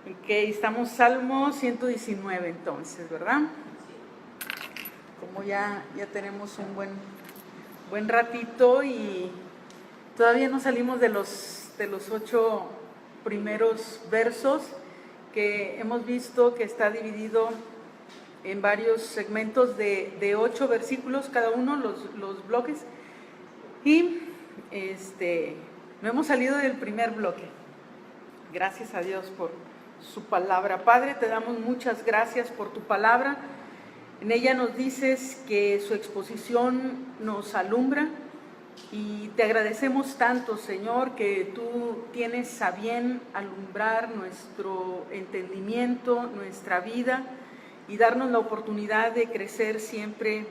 Ok, estamos Salmo 119 entonces, ¿verdad? Como ya tenemos un buen ratito y todavía no salimos de los 8 primeros versos que hemos visto que está dividido en varios segmentos de 8 versículos cada uno, los bloques, y no hemos salido del primer bloque. Gracias a Dios por su palabra. Padre, te damos muchas gracias por tu palabra. En ella nos dices que su exposición nos alumbra y te agradecemos tanto, Señor, que tú tienes a bien alumbrar nuestro entendimiento, nuestra vida y darnos la oportunidad de crecer siempre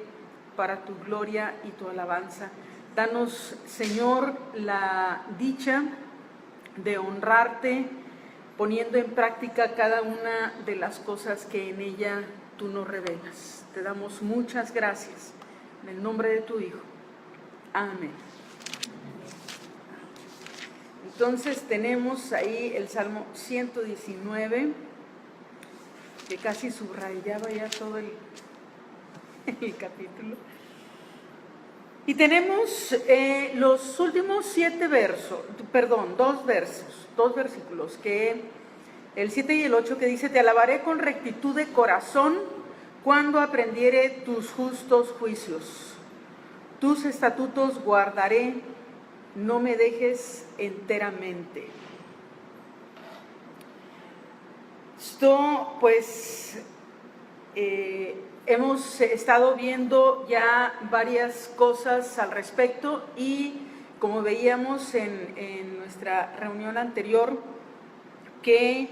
para tu gloria y tu alabanza. Danos, Señor, la dicha de honrarte, poniendo en práctica cada una de las cosas que en ella tú nos revelas. Te damos muchas gracias en el nombre de tu Hijo. Amén. Entonces tenemos ahí el Salmo 119, que casi subrayaba ya todo el capítulo. Y tenemos los últimos 2 versículos, que el 7 y el 8, que dice: te alabaré con rectitud de corazón cuando aprendiere tus justos juicios. Tus estatutos guardaré, no me dejes enteramente. Esto, pues, hemos estado viendo ya varias cosas al respecto y como veíamos en nuestra reunión anterior, que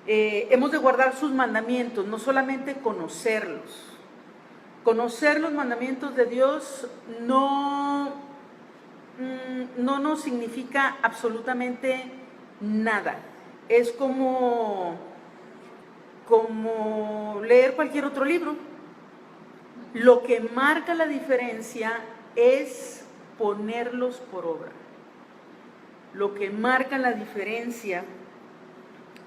hemos de guardar sus mandamientos, no solamente conocerlos. Conocer los mandamientos de Dios no nos significa absolutamente nada. Es como leer cualquier otro libro. Lo que marca la diferencia es ponerlos por obra. Lo que marca la diferencia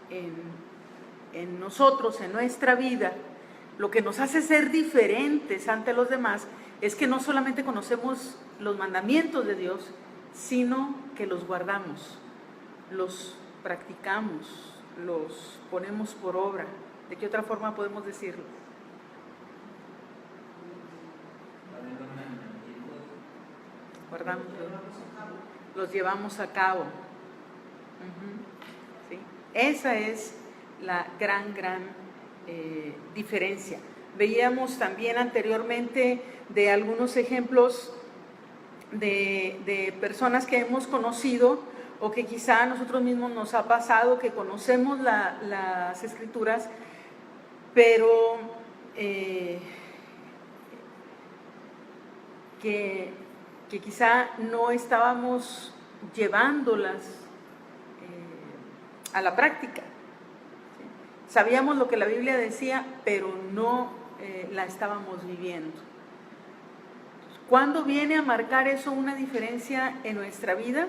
en nosotros, en nuestra vida, lo que nos hace ser diferentes ante los demás, es que no solamente conocemos los mandamientos de Dios, sino que los guardamos, los practicamos, los ponemos por obra. ¿De qué otra forma podemos decirlo? Guardamos, los llevamos a cabo. ¿Sí? Esa es la gran diferencia. Veíamos también anteriormente de algunos ejemplos de personas que hemos conocido o que quizá a nosotros mismos nos ha pasado, que conocemos las Escrituras, pero que quizá no estábamos llevándolas a la práctica. Sabíamos lo que la Biblia decía, pero no la estábamos viviendo. ¿Cuándo viene a marcar eso una diferencia en nuestra vida?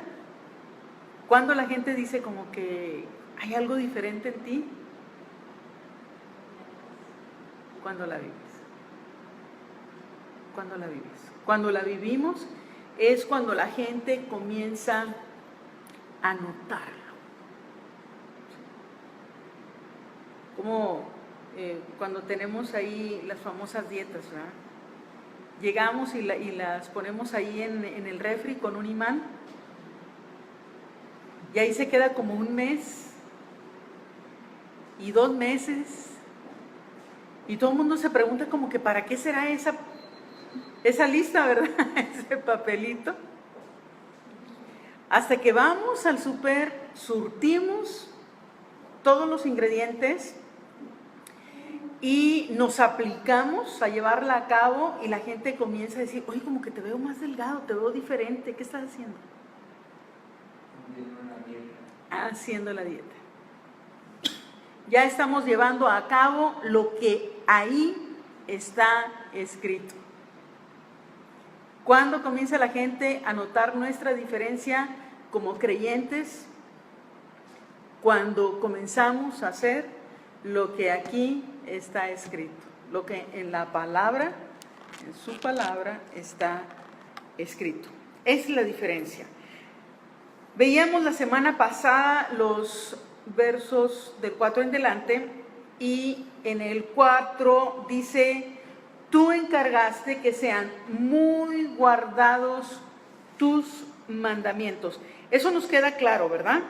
Cuando la gente dice como que hay algo diferente en ti. Cuando la vives. Cuando la vives. Cuando la vivimos es cuando la gente comienza a notarlo. Como cuando tenemos ahí las famosas dietas, ¿verdad? Llegamos y las ponemos ahí en el refri con un imán y ahí se queda como 1 mes y 2 meses y todo el mundo se pregunta como que ¿para qué será esa lista, verdad? Ese papelito. Hasta que vamos al súper, surtimos todos los ingredientes y nos aplicamos a llevarla a cabo y la gente comienza a decir: oye, como que te veo más delgado, te veo diferente, ¿qué estás haciendo? Haciendo la dieta. Ya estamos llevando a cabo lo que ahí está escrito. ¿Cuándo comienza la gente a notar nuestra diferencia como creyentes? cuando comenzamos a hacer lo que aquí está escrito, lo que en la palabra, en su palabra está escrito. Es la diferencia. Veíamos la semana pasada los versos del 4 en delante y en el 4 dice: tú encargaste que sean muy guardados tus mandamientos. Eso nos queda claro, ¿verdad?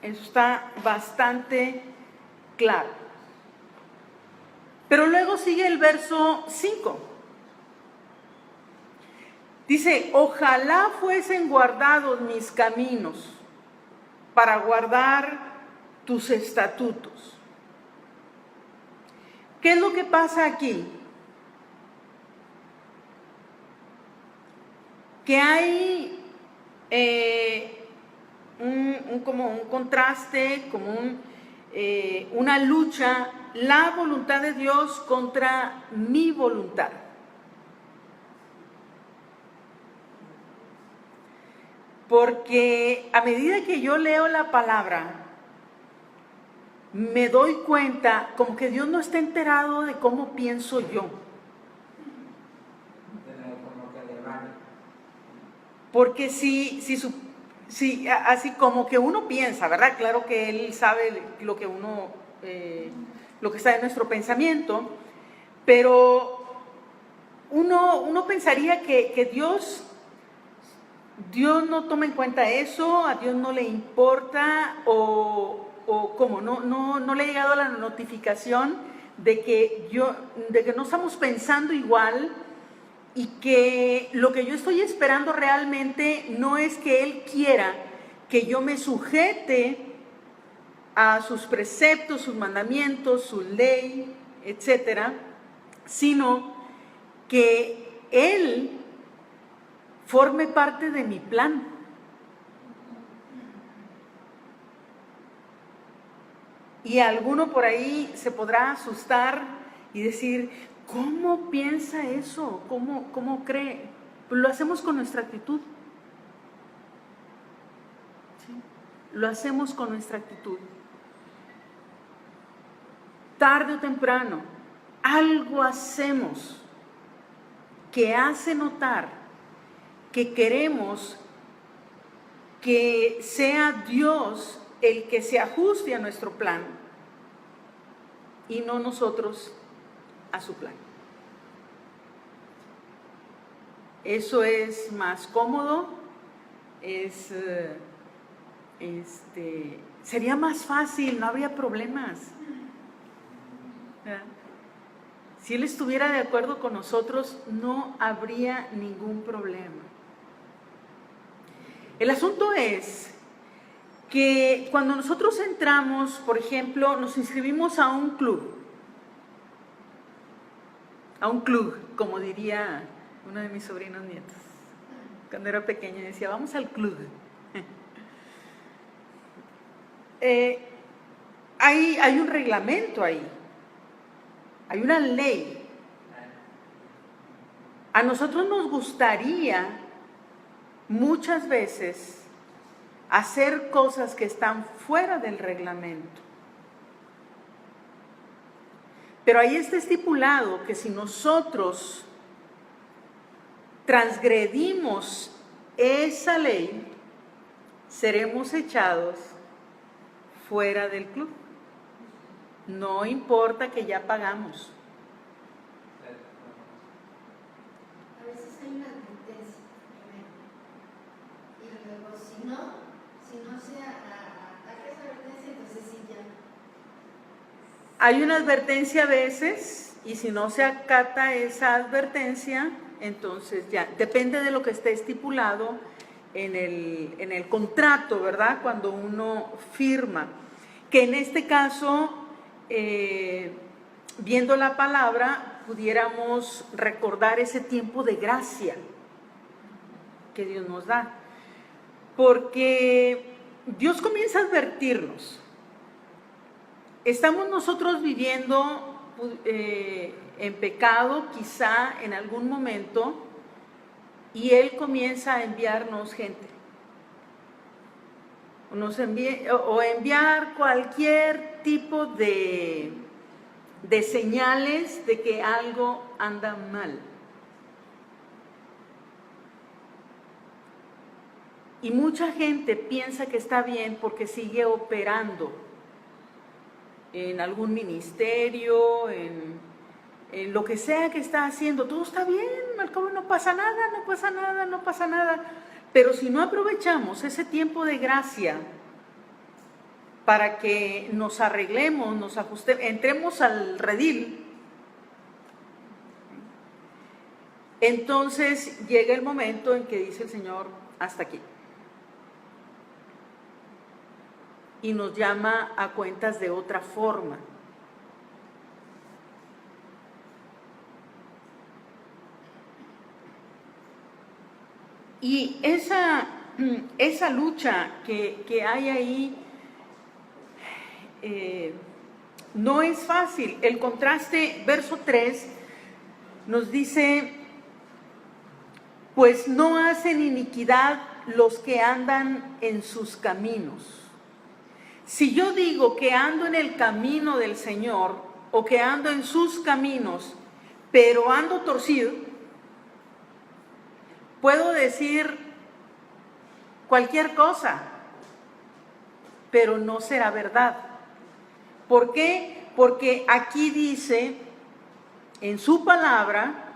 Eso está bastante claro. Pero luego sigue el verso 5. Dice: ojalá fuesen guardados mis caminos para guardar tus estatutos. ¿Qué es lo que pasa aquí? Que hay como un contraste, como una lucha, la voluntad de Dios contra mi voluntad. Porque a medida que yo leo la palabra, me doy cuenta como que Dios no está enterado de cómo pienso yo. Porque si así como que uno piensa, ¿verdad? Claro que Él sabe lo que lo que está en nuestro pensamiento, pero uno pensaría que Dios no toma en cuenta eso, a Dios no le importa, o como no le ha llegado la notificación de que no estamos pensando igual, y que lo que yo estoy esperando realmente no es que Él quiera que yo me sujete a sus preceptos, sus mandamientos, su ley, etcétera, sino que Él forme parte de mi plan. Y alguno por ahí se podrá asustar y decir: ¿cómo piensa eso? ¿Cómo cree? Pues lo hacemos con nuestra actitud. ¿Sí? Lo hacemos con nuestra actitud. Tarde o temprano, algo hacemos que hace notar que queremos que sea Dios el que se ajuste a nuestro plan y no nosotros a su plan. Eso es más cómodo, sería más fácil, no habría problemas. ¿Verdad? Si Él estuviera de acuerdo con nosotros, no habría ningún problema. El asunto es que cuando nosotros entramos, por ejemplo, nos inscribimos a un club, como diría uno de mis sobrinos nietos. Cuando era pequeña decía: vamos al club. Hay un reglamento ahí, hay una ley. A nosotros nos gustaría muchas veces hacer cosas que están fuera del reglamento. Pero ahí está estipulado que si nosotros transgredimos esa ley, seremos echados fuera del club. No importa que ya pagamos. A veces hay una advertencia primero, y luego si no se ataca esa advertencia, entonces sí ya. Hay una advertencia a veces, y si no se acata esa advertencia, entonces ya, depende de lo que esté estipulado en el contrato, ¿verdad? Cuando uno firma. Que en este caso, viendo la palabra, pudiéramos recordar ese tiempo de gracia que Dios nos da. Porque Dios comienza a advertirnos. Estamos nosotros viviendo en pecado, quizá en algún momento, y Él comienza a enviarnos gente. o enviar cualquier tipo de señales de que algo anda mal. Y mucha gente piensa que está bien porque sigue operando en algún ministerio, en lo que sea que está haciendo. Todo está bien, al cabo no pasa nada, no pasa nada, no pasa nada. Pero si no aprovechamos ese tiempo de gracia para que nos arreglemos, nos ajustemos, entremos al redil, entonces llega el momento en que dice el Señor, hasta aquí. Y nos llama a cuentas de otra forma. Y esa lucha que hay ahí no es fácil. El contraste, verso 3, nos dice, pues no hacen iniquidad los que andan en sus caminos. Si yo digo que ando en el camino del Señor o que ando en sus caminos, pero ando torcido, puedo decir cualquier cosa, pero no será verdad. ¿Por qué? Porque aquí dice en su palabra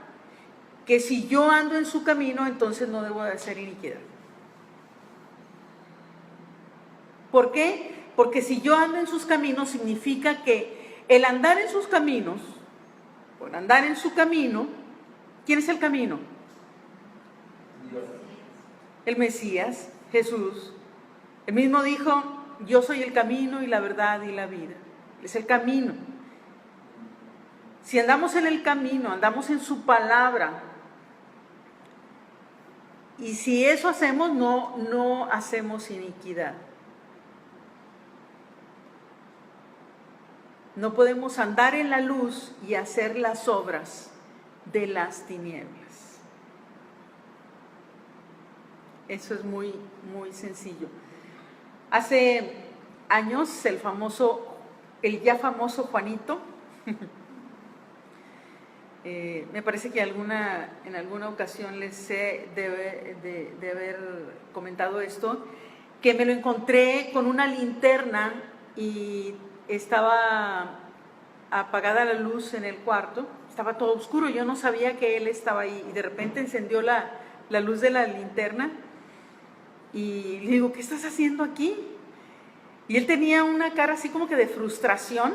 que si yo ando en su camino, entonces no debo de hacer iniquidad. ¿Por qué? Porque si yo ando en sus caminos significa que el andar en sus caminos, por andar en su camino, ¿quién es el camino? Dios. El Mesías, Jesús. Él mismo dijo, yo soy el camino y la verdad y la vida. Es el camino. Si andamos en el camino, andamos en su palabra, y si eso hacemos, no hacemos iniquidad. No podemos andar en la luz y hacer las obras de las tinieblas. Eso es muy, muy sencillo. Hace años el ya famoso Juanito, me parece que en alguna ocasión les he de haber comentado esto, que me lo encontré con una linterna y estaba apagada la luz en el cuarto, estaba todo oscuro, yo no sabía que él estaba ahí y de repente encendió la luz de la linterna y le digo, ¿qué estás haciendo aquí? Y él tenía una cara así como que de frustración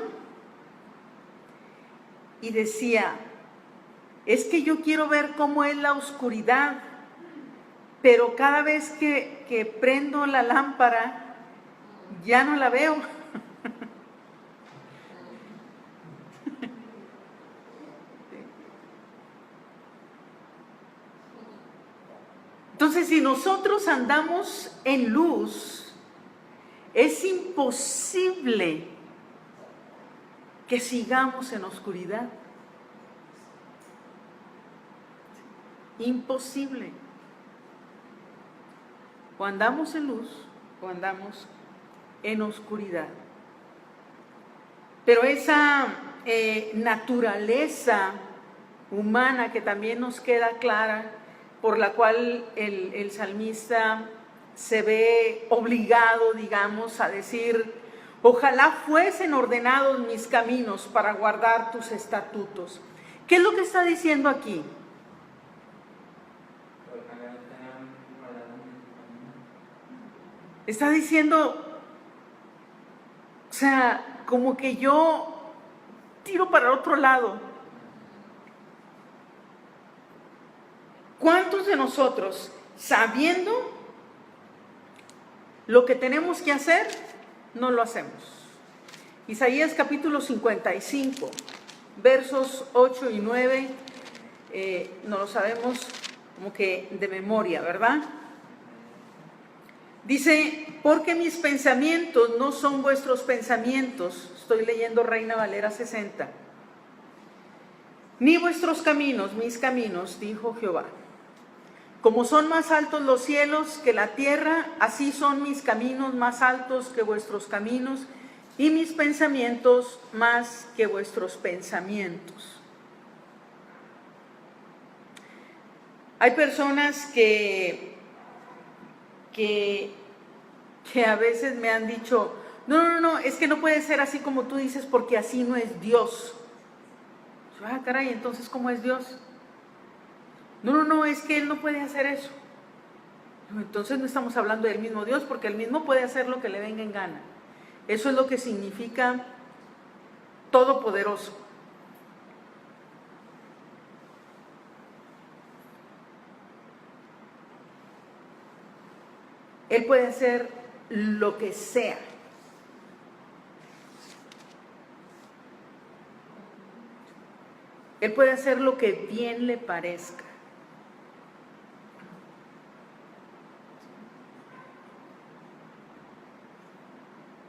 y decía, es que yo quiero ver cómo es la oscuridad, pero cada vez que prendo la lámpara ya no la veo. Entonces, si nosotros andamos en luz, es imposible que sigamos en oscuridad. Imposible. O andamos en luz o andamos en oscuridad. Pero esa naturaleza humana que también nos queda clara, por la cual el salmista se ve obligado, digamos, a decir, ojalá fuesen ordenados mis caminos para guardar tus estatutos. ¿Qué es lo que está diciendo aquí? Está diciendo, o sea, como que yo tiro para el otro lado. ¿Cuántos de nosotros, sabiendo lo que tenemos que hacer, no lo hacemos? Isaías capítulo 55, versos 8 y 9, no lo sabemos como que de memoria, ¿verdad? Dice, porque mis pensamientos no son vuestros pensamientos, estoy leyendo Reina Valera 60, ni vuestros caminos, mis caminos, dijo Jehová. Como son más altos los cielos que la tierra, así son mis caminos más altos que vuestros caminos y mis pensamientos más que vuestros pensamientos. Hay personas que a veces me han dicho, no, es que no puede ser así como tú dices porque así no es Dios. Ah, caray, entonces ¿cómo es Dios? No, es que Él no puede hacer eso. Entonces no estamos hablando del mismo Dios, porque Él mismo puede hacer lo que le venga en gana. Eso es lo que significa todopoderoso. Él puede hacer lo que sea. Él puede hacer lo que bien le parezca.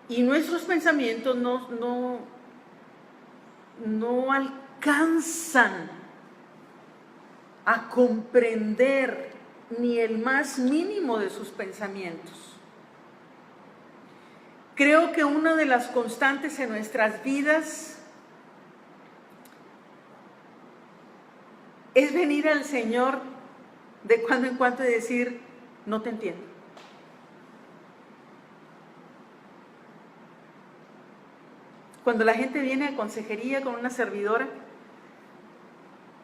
Y nuestros pensamientos no alcanzan a comprender ni el más mínimo de sus pensamientos. Creo que una de las constantes en nuestras vidas es venir al Señor de cuando en cuando y decir, no te entiendo. Cuando la gente viene a consejería con una servidora,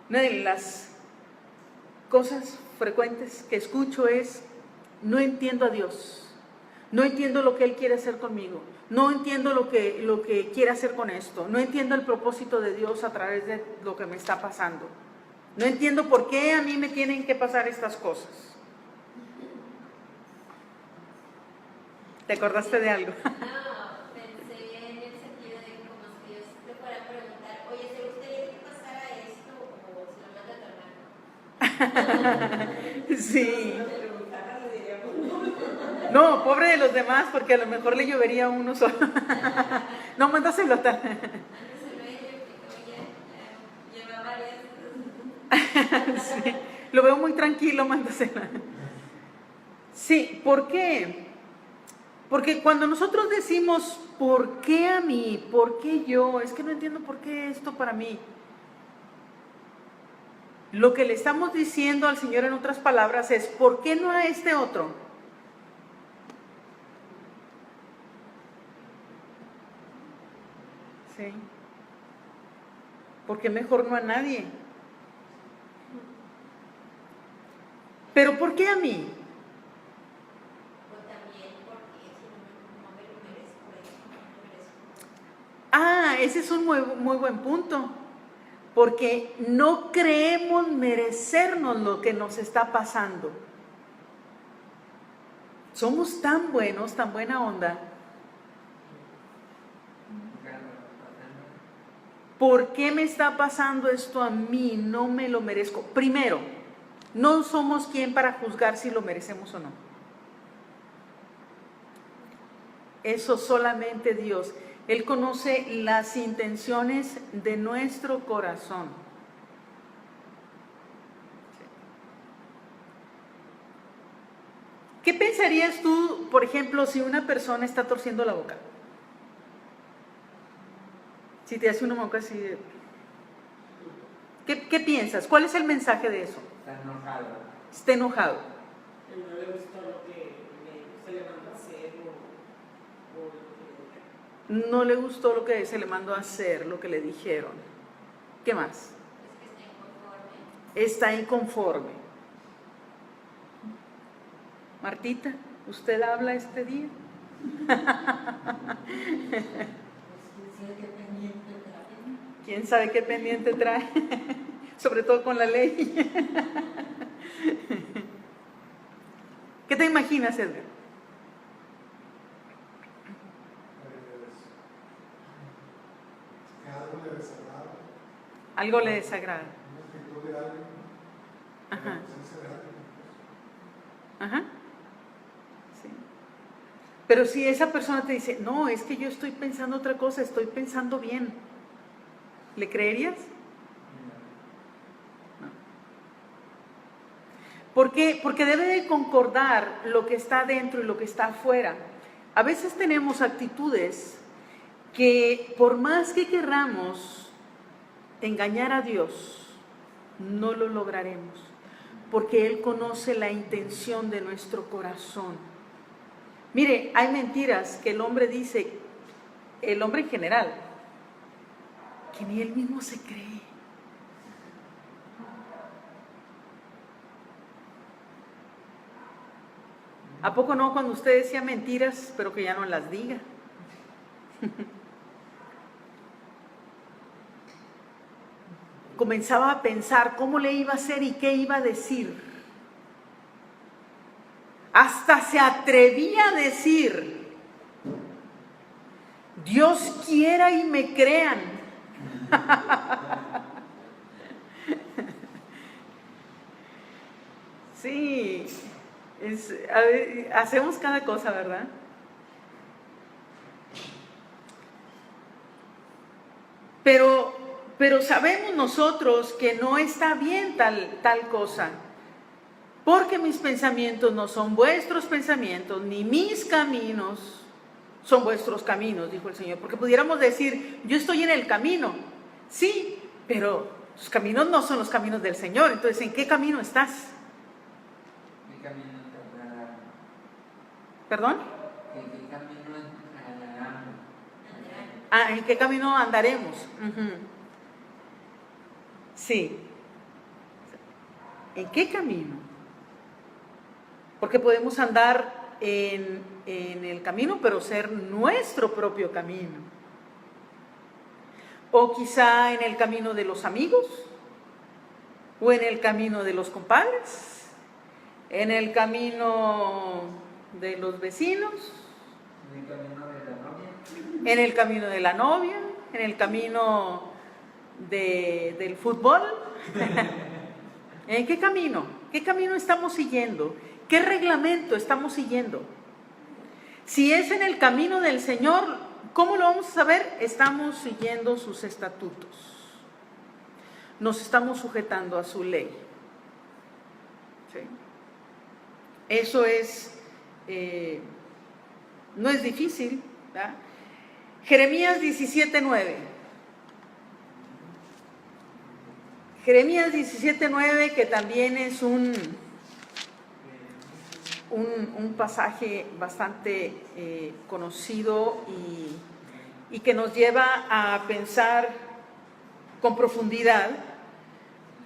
una de las cosas frecuentes que escucho es, no entiendo a Dios, no entiendo lo que Él quiere hacer conmigo, no entiendo lo que quiere hacer con esto, no entiendo el propósito de Dios a través de lo que me está pasando, no entiendo por qué a mí me tienen que pasar estas cosas. ¿Te acordaste de algo? Sí. No, pobre de los demás, porque a lo mejor le llovería a uno solo. No, mándaselo tal. Sí, lo veo muy tranquilo, mándaselo. Sí, ¿por qué? Porque cuando nosotros decimos, ¿por qué a mí? ¿Por qué yo? Es que no entiendo por qué esto para mí. Lo que le estamos diciendo al Señor en otras palabras es, ¿por qué no a este otro? Sí. ¿Por qué mejor no a nadie? ¿Pero por qué a mí? Ese es un muy buen punto. Porque no creemos merecernos lo que nos está pasando. Somos tan buenos, tan buena onda. ¿Por qué me está pasando esto a mí? No me lo merezco. Primero, no somos quien para juzgar si lo merecemos o no. Eso solamente Dios. Él conoce las intenciones de nuestro corazón. ¿Qué pensarías tú, por ejemplo, si una persona está torciendo la boca? Si te hace una boca así de... ¿Qué piensas? ¿Cuál es el mensaje de eso? Está enojado. Está enojado. No le gustó lo que se le mandó a hacer No le gustó lo que se le mandó a hacer, lo que le dijeron. ¿Qué más? Está inconforme. Martita, ¿usted habla este día? ¿Quién sabe qué pendiente trae? Sobre todo con la ley. ¿Qué te imaginas, Edgar? Algo le desagrada. Ajá. Ajá. Sí. Pero si esa persona te dice, no, es que yo estoy pensando otra cosa, estoy pensando bien, ¿le creerías? No. ¿Por qué? Porque debe de concordar lo que está dentro y lo que está afuera. A veces tenemos actitudes que por más que querramos engañar a Dios, no lo lograremos, porque Él conoce la intención de nuestro corazón. Mire, hay mentiras que el hombre dice, el hombre en general, que ni él mismo se cree. ¿A poco no cuando usted decía mentiras, pero que ya no las diga? Comenzaba a pensar cómo le iba a hacer y qué iba a decir. Hasta se atrevía a decir, Dios quiera y me crean. Sí, hacemos cada cosa, ¿verdad? Pero sabemos nosotros que no está bien tal cosa. Porque mis pensamientos no son vuestros pensamientos, ni mis caminos son vuestros caminos, dijo el Señor. Porque pudiéramos decir, yo estoy en el camino. Sí, pero sus caminos no son los caminos del Señor. Entonces, ¿en qué camino estás? ¿Qué camino andarán? ¿Perdón? ¿En qué camino andarán? Ah, ¿en qué camino andaremos? Uh-huh. Sí. ¿En qué camino? Porque podemos andar en el camino, pero ser nuestro propio camino. O quizá en el camino de los amigos, o en el camino de los compadres, en el camino de los vecinos, ¿En el camino de la novia? en el camino de la novia, en el camino del fútbol. ¿En qué camino? ¿Qué camino estamos siguiendo? ¿Qué reglamento estamos siguiendo? Si es en el camino del Señor, ¿cómo lo vamos a saber? Estamos siguiendo sus estatutos. Nos estamos sujetando a su ley. ¿Sí? Eso es, no es difícil, ¿verdad? Jeremías 17:9. Jeremías 17:9, que también es un pasaje bastante conocido y que nos lleva a pensar con profundidad,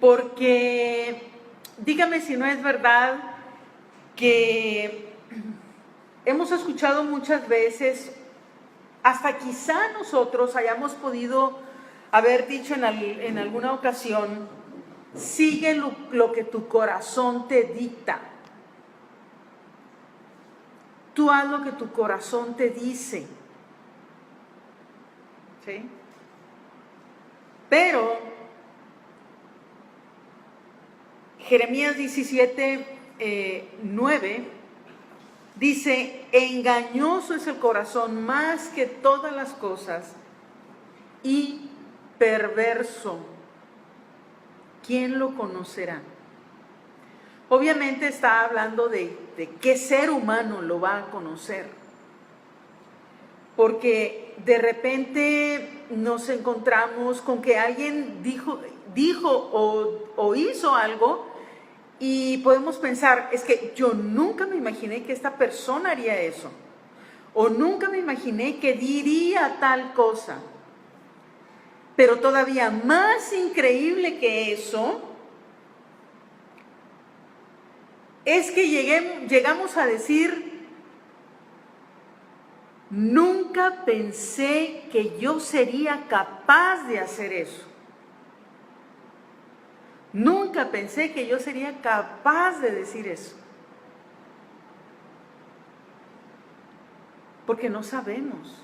porque dígame si no es verdad que hemos escuchado muchas veces, hasta quizá nosotros hayamos podido haber dicho en alguna ocasión, sigue lo que tu corazón te dicta. Tú haz lo que tu corazón te dice. ¿Sí? Pero Jeremías 17:9 dice, engañoso es el corazón más que todas las cosas y perverso. ¿Quién lo conocerá? Obviamente está hablando de qué ser humano lo va a conocer. Porque de repente nos encontramos con que alguien dijo o hizo algo y podemos pensar, es que yo nunca me imaginé que esta persona haría eso. O nunca me imaginé que diría tal cosa. Pero todavía más increíble que eso es que llegamos a decir, nunca pensé que yo sería capaz de hacer eso. Nunca pensé que yo sería capaz de decir eso. Porque no sabemos.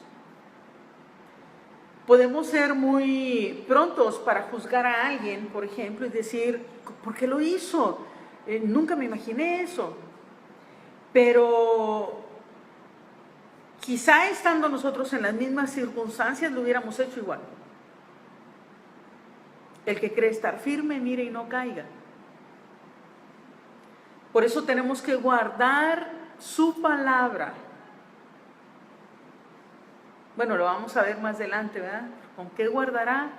Podemos ser muy prontos para juzgar a alguien, por ejemplo, y decir, ¿por qué lo hizo? Nunca me imaginé eso. Pero quizá estando nosotros en las mismas circunstancias lo hubiéramos hecho igual. El que cree estar firme, mire y no caiga. Por eso tenemos que guardar su palabra. Bueno, lo vamos a ver más adelante, ¿verdad? ¿Con qué guardará?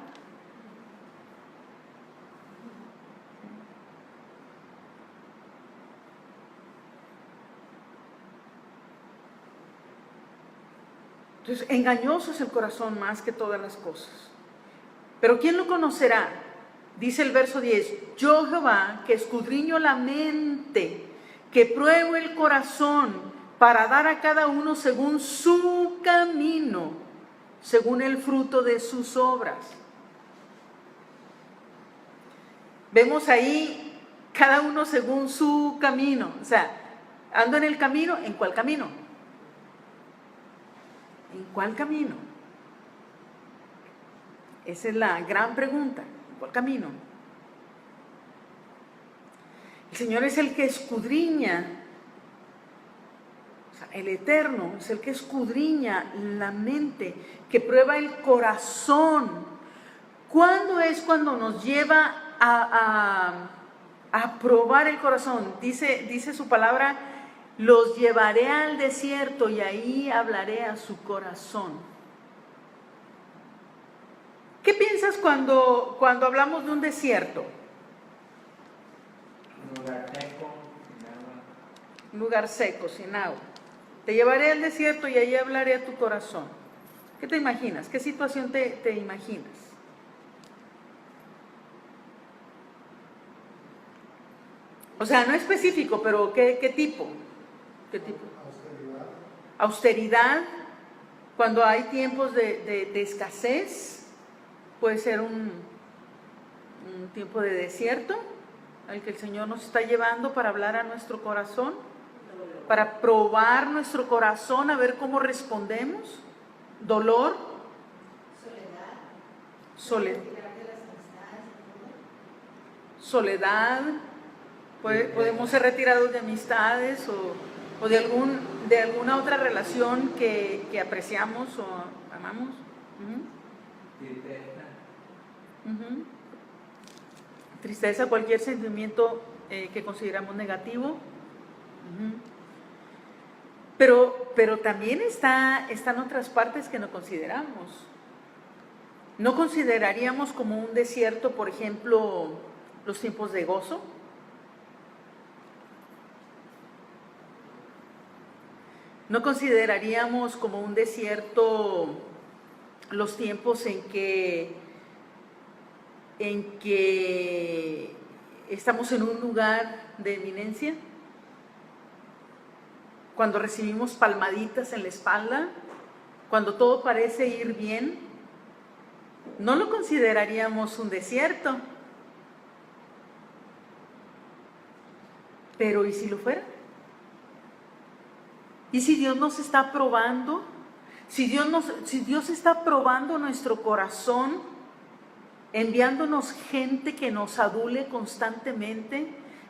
Entonces, engañoso es el corazón más que todas las cosas. Pero ¿quién lo conocerá? Dice el verso 10, yo Jehová, que escudriño la mente, que pruebo el corazón, para dar a cada uno según su camino, según el fruto de sus obras. Vemos ahí cada uno según su camino. O sea, ando en el camino, ¿en cuál camino? ¿En cuál camino? Esa es la gran pregunta. ¿En cuál camino? El Señor es el que escudriña, o sea, el Eterno es el que escudriña la mente, que prueba el corazón. ¿Cuándo es cuando nos lleva a probar el corazón? Dice su palabra, los llevaré al desierto y ahí hablaré a su corazón. ¿Qué piensas cuando hablamos de un desierto? Lugar seco, sin agua. Un lugar seco, sin agua. Te llevaré al desierto y ahí hablaré a tu corazón. ¿Qué te imaginas? ¿Qué situación te imaginas? O sea, no específico, pero ¿qué tipo? ¿Qué tipo? Austeridad. Cuando hay tiempos de escasez, puede ser un tiempo de desierto al que el Señor nos está llevando para hablar a nuestro corazón, para probar nuestro corazón, a ver cómo respondemos. Dolor, soledad, podemos ser retirados de amistades o de alguna otra relación que apreciamos o amamos. Tristeza, cualquier sentimiento que consideramos negativo. Pero también están otras partes que no consideramos. ¿No consideraríamos como un desierto, por ejemplo, los tiempos de gozo? ¿No consideraríamos como un desierto los tiempos en que estamos en un lugar de eminencia? Cuando recibimos palmaditas en la espalda, cuando todo parece ir bien, ¿no lo consideraríamos un desierto? Pero ¿y si lo fuera? ¿Y si Dios nos está probando? Si Dios está probando nuestro corazón, enviándonos gente que nos adule constantemente,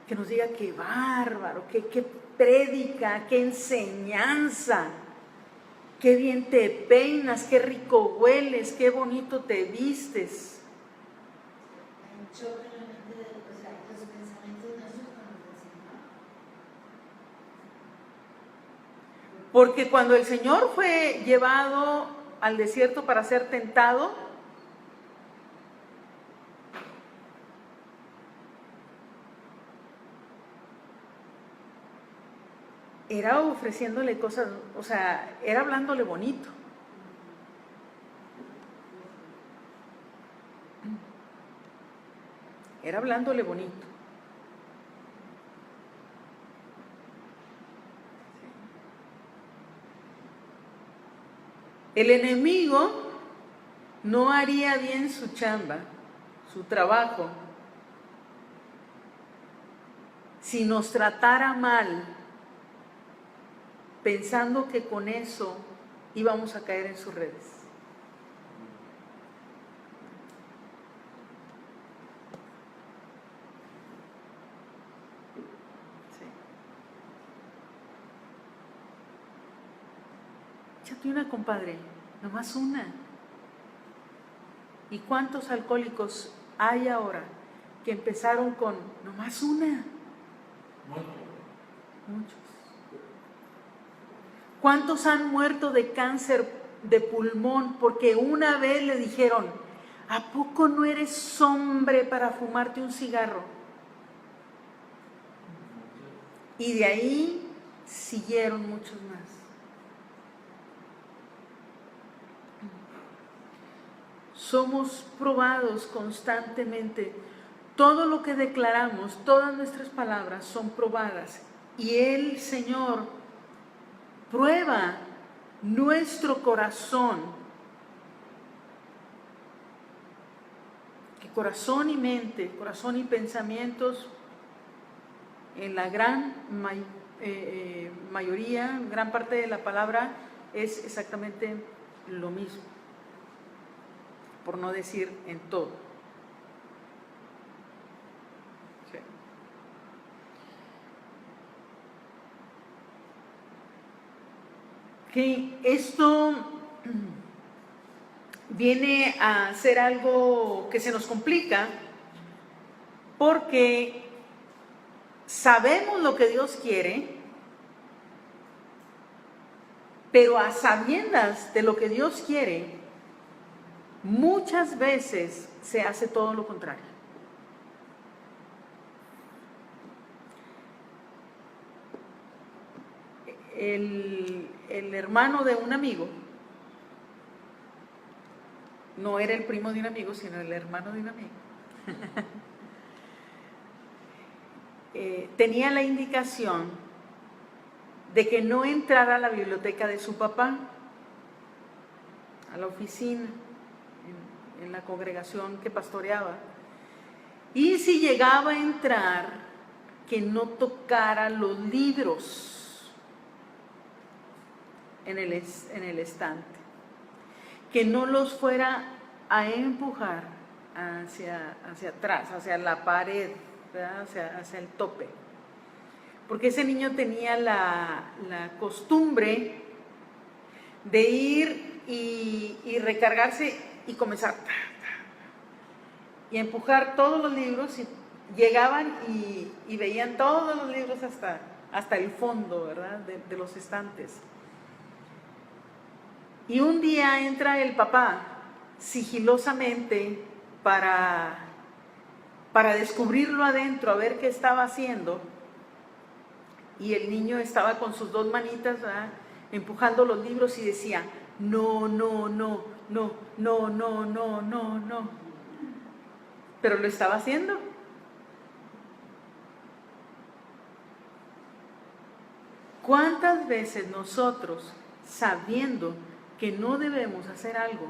que nos diga qué bárbaro, qué prédica, qué enseñanza, qué bien te peinas, qué rico hueles, qué bonito te vistes. Porque cuando el Señor fue llevado al desierto para ser tentado, era ofreciéndole cosas, o sea, era hablándole bonito. Era hablándole bonito. El enemigo no haría bien su chamba, su trabajo, si nos tratara mal, pensando que con eso íbamos a caer en sus redes. Échate una, compadre, nomás una. ¿Y cuántos alcohólicos hay ahora que empezaron con nomás una? Muchos. ¿Cuántos han muerto de cáncer de pulmón porque una vez le dijeron, ¿a poco no eres hombre para fumarte un cigarro? Y de ahí siguieron muchos más. Somos probados constantemente. Todo lo que declaramos, todas nuestras palabras son probadas. Y el Señor prueba nuestro corazón. Que corazón y mente, corazón y pensamientos, en la gran mayoría, gran parte de la palabra, es exactamente lo mismo. Por no decir en todo. Sí. Que esto viene a ser algo que se nos complica porque sabemos lo que Dios quiere, pero a sabiendas de lo que Dios quiere, muchas veces se hace todo lo contrario. El hermano de un amigo, no era el primo de un amigo, sino el hermano de un amigo, tenía la indicación de que no entrara a la biblioteca de su papá, a la oficina, en la congregación que pastoreaba, y si llegaba a entrar, que no tocara los libros en el estante, que no los fuera a empujar hacia atrás, hacia la pared, hacia el tope, porque ese niño tenía la costumbre de ir y recargarse y comenzar y empujar todos los libros, y llegaban y veían todos los libros hasta el fondo, ¿verdad? De los estantes. Y un día entra el papá sigilosamente para descubrirlo adentro, a ver qué estaba haciendo, y el niño estaba con sus dos manitas, ¿verdad?, empujando los libros y decía, no, no, no, no, no, no, no, no, no. Pero lo estaba haciendo. ¿Cuántas veces nosotros, sabiendo que no debemos hacer algo,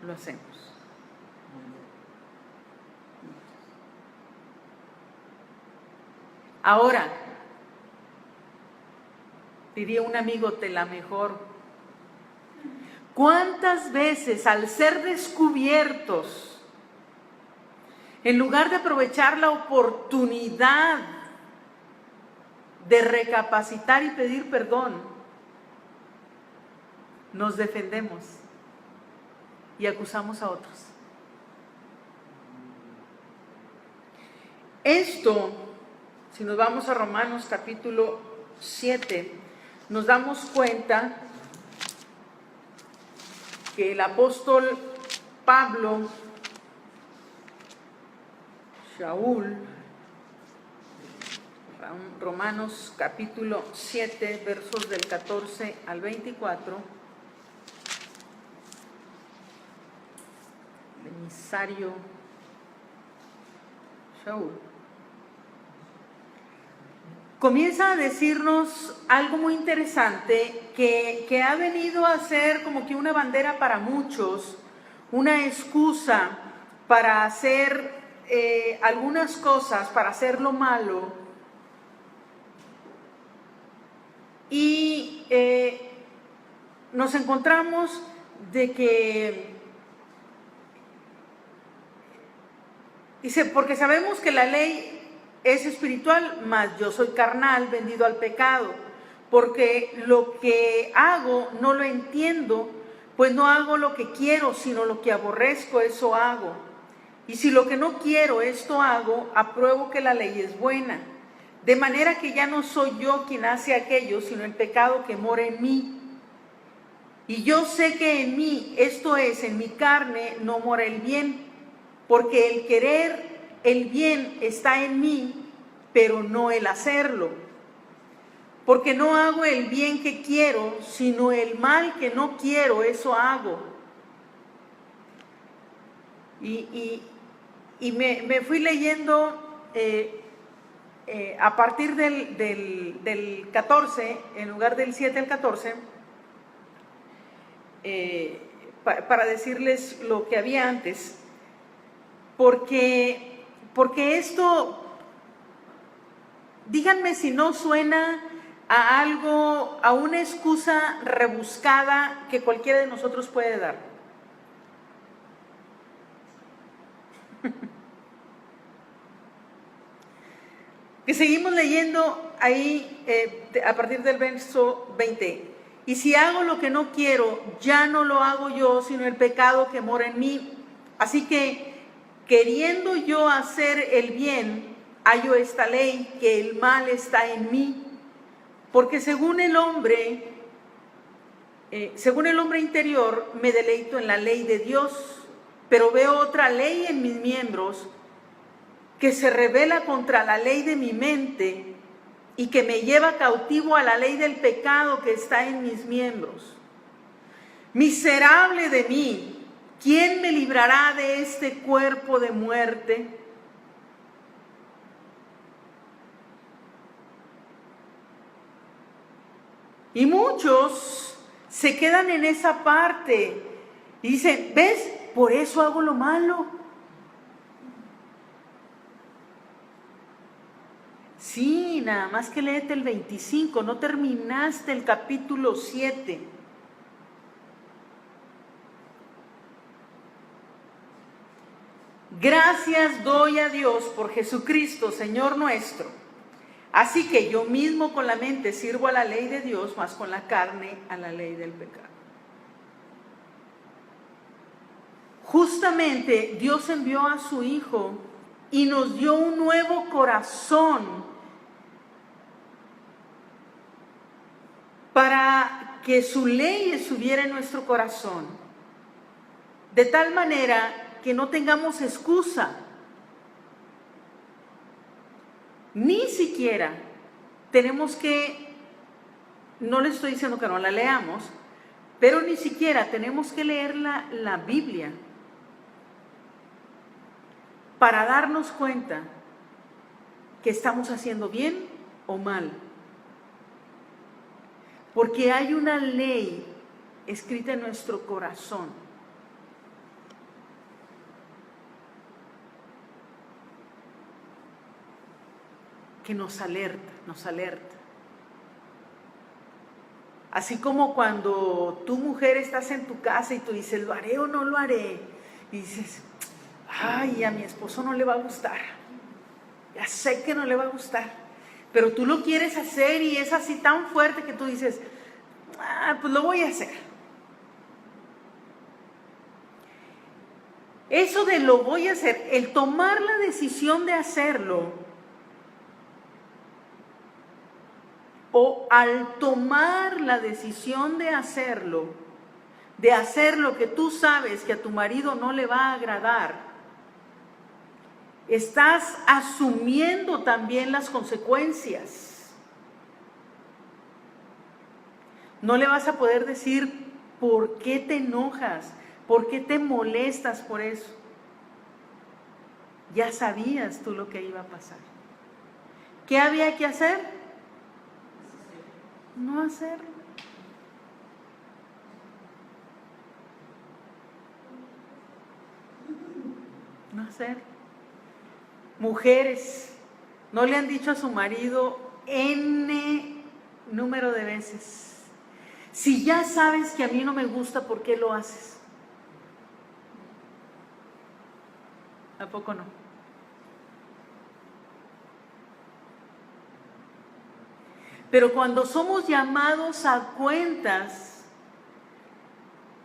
lo hacemos? Ahora, diría un amigo, te la mejor. ¿Cuántas veces al ser descubiertos, en lugar de aprovechar la oportunidad de recapacitar y pedir perdón, nos defendemos y acusamos a otros? Esto, si nos vamos a Romanos capítulo 7, nos damos cuenta que el apóstol Pablo, Shaul, Romanos capítulo 7, versos del 14 al 24, el emisario Shaul comienza a decirnos algo muy interesante que ha venido a ser como que una bandera para muchos, una excusa para hacer algunas cosas, para hacer lo malo. Y nos encontramos de que, dice, porque sabemos que la ley es espiritual, mas yo soy carnal, vendido al pecado, porque lo que hago no lo entiendo, pues no hago lo que quiero, sino lo que aborrezco, eso hago. Y si lo que no quiero, esto hago, apruebo que la ley es buena. De manera que ya no soy yo quien hace aquello, sino el pecado que mora en mí. Y yo sé que en mí, esto es, en mi carne, no mora el bien, porque el querer el bien está en mí, pero no el hacerlo. Porque no hago el bien que quiero, sino el mal que no quiero, eso hago. Y me fui leyendo a partir del 14, en lugar del 7 al 14, para decirles lo que había antes, porque esto, díganme si no suena a algo, a una excusa rebuscada que cualquiera de nosotros puede dar. Que seguimos leyendo ahí a partir del verso 20. Y si hago lo que no quiero, ya no lo hago yo, sino el pecado que mora en mí. Así que, queriendo yo hacer el bien, hallo esta ley, que el mal está en mí. Porque según el hombre interior, me deleito en la ley de Dios, pero veo otra ley en mis miembros que se rebela contra la ley de mi mente y que me lleva cautivo a la ley del pecado que está en mis miembros. Miserable de mí, ¿quién me librará de este cuerpo de muerte? Y muchos se quedan en esa parte y dicen, ¿ves? Por eso hago lo malo. Sí, nada más que léete el 25, no terminaste el capítulo 7. Gracias doy a Dios por Jesucristo, Señor nuestro. Así que yo mismo con la mente sirvo a la ley de Dios, mas con la carne a la ley del pecado. Justamente Dios envió a su Hijo y nos dio un nuevo corazón para que su ley estuviera en nuestro corazón, de tal manera que no tengamos excusa, ni siquiera tenemos que, no le estoy diciendo que no la leamos, pero ni siquiera tenemos que leer la Biblia para darnos cuenta que estamos haciendo bien o mal. Porque hay una ley escrita en nuestro corazón. Que nos alerta. Así como cuando tu mujer estás en tu casa y tú dices, ¿lo haré o no lo haré? Y dices, ay, a mi esposo no le va a gustar. Ya sé que no le va a gustar. Pero tú lo quieres hacer y es así tan fuerte que tú dices, pues lo voy a hacer. Eso de lo voy a hacer, el tomar la decisión de hacerlo, o al tomar la decisión de hacer lo que tú sabes que a tu marido no le va a agradar, estás asumiendo también las consecuencias. No le vas a poder decir por qué te enojas, por qué te molestas por eso. Ya sabías tú lo que iba a pasar. ¿Qué había que hacer? No hacerlo. No hacerlo. Mujeres, ¿no le han dicho a su marido N número de veces? Si ya sabes que a mí no me gusta, ¿por qué lo haces? ¿A poco no? Pero cuando somos llamados a cuentas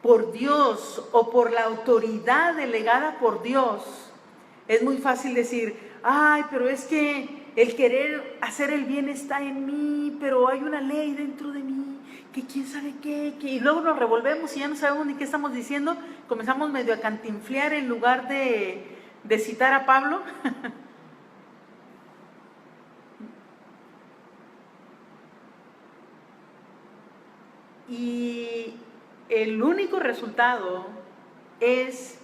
por Dios o por la autoridad delegada por Dios, es muy fácil decir, ay, pero es que el querer hacer el bien está en mí, pero hay una ley dentro de mí, que quién sabe qué, y luego nos revolvemos y ya no sabemos ni qué estamos diciendo, comenzamos medio a cantinflear en lugar de citar a Pablo. Y el único resultado es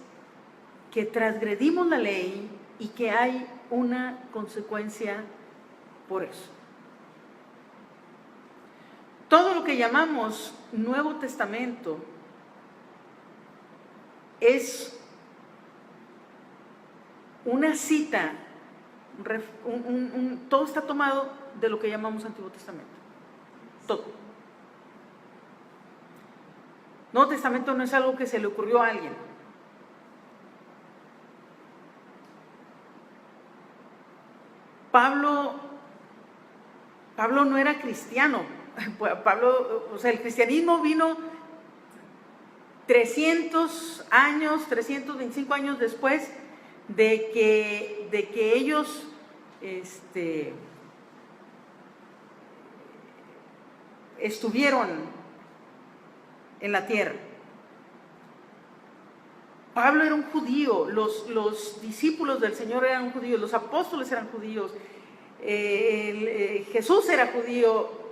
que transgredimos la ley y que hay una consecuencia por eso. Todo lo que llamamos Nuevo Testamento es una cita, todo está tomado de lo que llamamos Antiguo Testamento. Todo. Nuevo Testamento no es algo que se le ocurrió a alguien. Pablo no era cristiano. Pablo, o sea, el cristianismo vino 300 años, 325 años después de que ellos estuvieron en la tierra. Pablo era un judío, los discípulos del Señor eran judíos, los apóstoles eran judíos, Jesús era judío,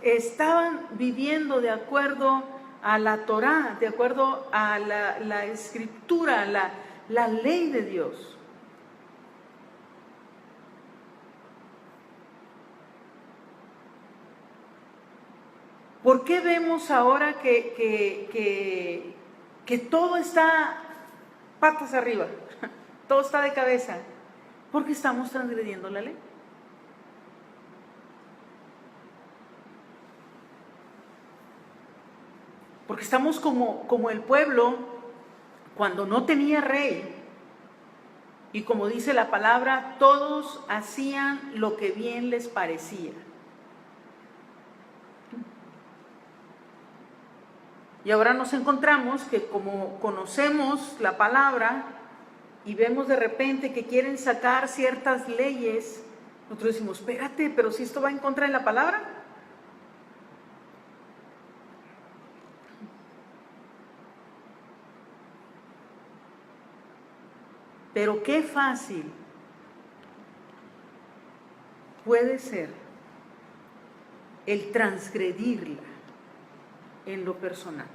estaban viviendo de acuerdo a la Torá, de acuerdo a la escritura, la ley de Dios. ¿Por qué vemos ahora que todo está patas arriba, todo está de cabeza? Porque estamos transgrediendo la ley. Porque estamos como el pueblo cuando no tenía rey. Y como dice la palabra, todos hacían lo que bien les parecía. Y ahora nos encontramos que como conocemos la palabra y vemos de repente que quieren sacar ciertas leyes, nosotros decimos, espérate, pero si esto va en contra de la palabra. Pero qué fácil puede ser el transgredirla en lo personal.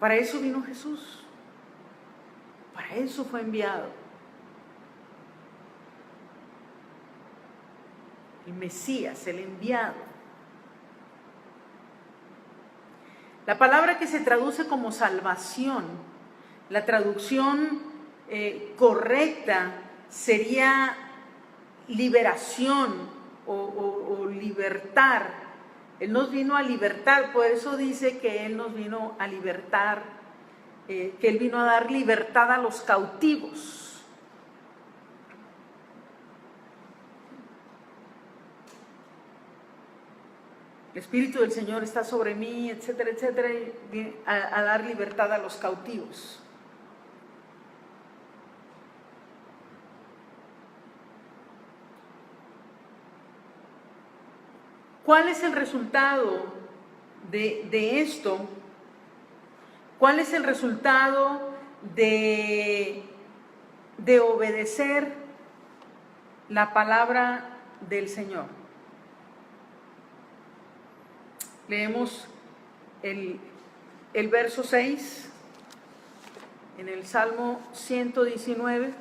Para eso vino Jesús, para eso fue enviado. El Mesías, el enviado. La palabra que se traduce como salvación, la traducción correcta sería liberación o libertar. Él nos vino a libertar, por eso dice que Él nos vino a libertar, que Él vino a dar libertad a los cautivos. El Espíritu del Señor está sobre mí, etcétera, etcétera, y a dar libertad a los cautivos. ¿Cuál es el resultado de esto? ¿Cuál es el resultado de obedecer la palabra del Señor? Leemos el verso 6 en el Salmo 119.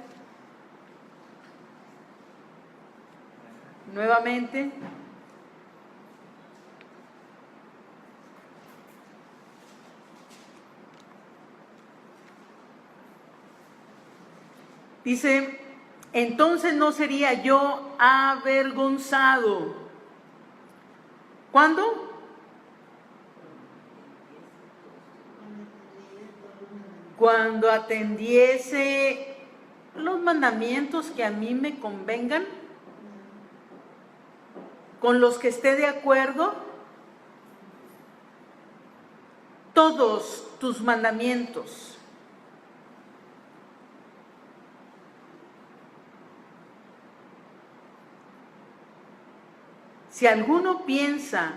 Nuevamente. Dice, entonces no sería yo avergonzado. ¿Cuándo? Cuando atendiese los mandamientos que a mí me convengan, con los que esté de acuerdo, todos tus mandamientos. Si alguno piensa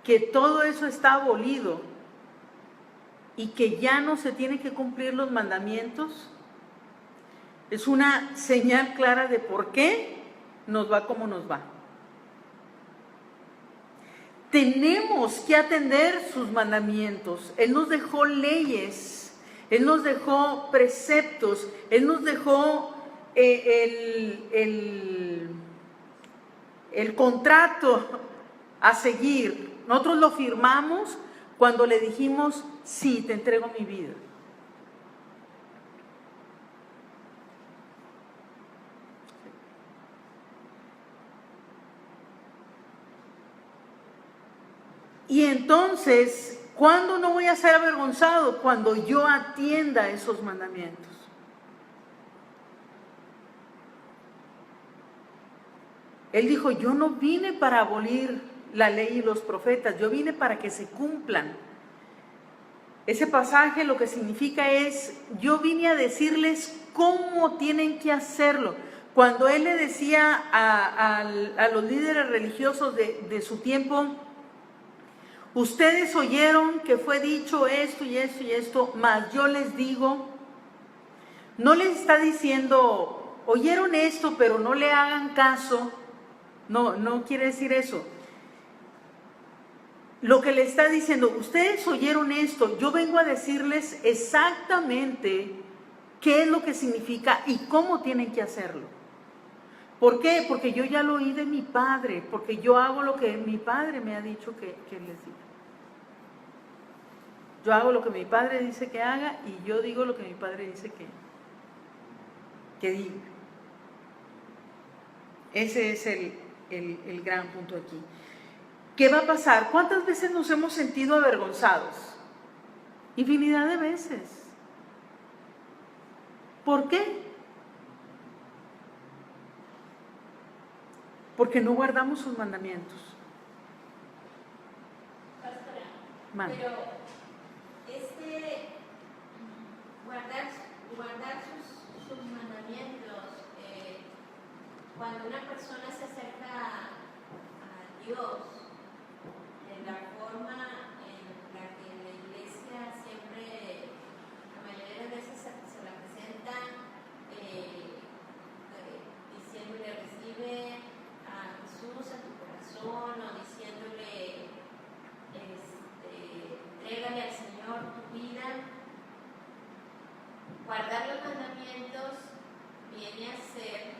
que todo eso está abolido y que ya no se tienen que cumplir los mandamientos, es una señal clara de por qué nos va como nos va. Tenemos que atender sus mandamientos. Él nos dejó leyes, Él nos dejó preceptos, Él nos dejó el contrato a seguir. Nosotros lo firmamos cuando le dijimos, sí, te entrego mi vida. Y entonces, ¿cuándo no voy a ser avergonzado? Cuando yo atienda esos mandamientos. Él dijo, yo no vine para abolir la ley y los profetas, yo vine para que se cumplan. Ese pasaje lo que significa es, yo vine a decirles cómo tienen que hacerlo. Cuando él le decía a los líderes religiosos de su tiempo, ustedes oyeron que fue dicho esto y esto y esto, mas yo les digo, no les está diciendo, oyeron esto, pero no le hagan caso. No quiere decir eso. Lo que le está diciendo, ustedes oyeron esto, yo vengo a decirles exactamente qué es lo que significa y cómo tienen que hacerlo. ¿Por qué? Porque yo ya lo oí de mi padre, porque yo hago lo que mi padre me ha dicho que les diga. Yo hago lo que mi padre dice que haga y yo digo lo que mi padre dice que diga. Ese es el gran punto aquí. ¿Qué va a pasar? ¿Cuántas veces nos hemos sentido avergonzados? Infinidad de veces. ¿Por qué? Porque no guardamos sus mandamientos. Pastora, Mande. pero guardar sus mandamientos, cuando una persona se acerca a Dios, de la forma en la que la iglesia siempre, la mayoría de veces se la presenta diciéndole recibe a Jesús en tu corazón o diciéndole entrégale al Señor tu vida. Guardar los mandamientos viene a ser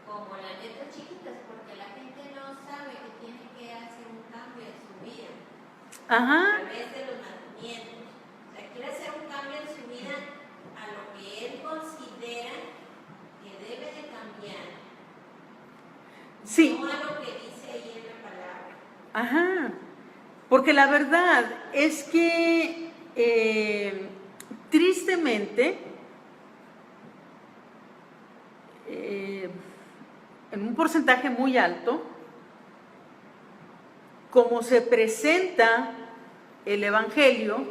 como las letras chiquitas, porque la gente no sabe que tiene que hacer un cambio en su vida a través de los mandamientos. O sea, quiere hacer un cambio en su vida a lo que él considera que debe de cambiar, Sí. no a lo que dice ahí en la palabra. Ajá. Porque la verdad es que tristemente, en un porcentaje muy alto, como se presenta el Evangelio,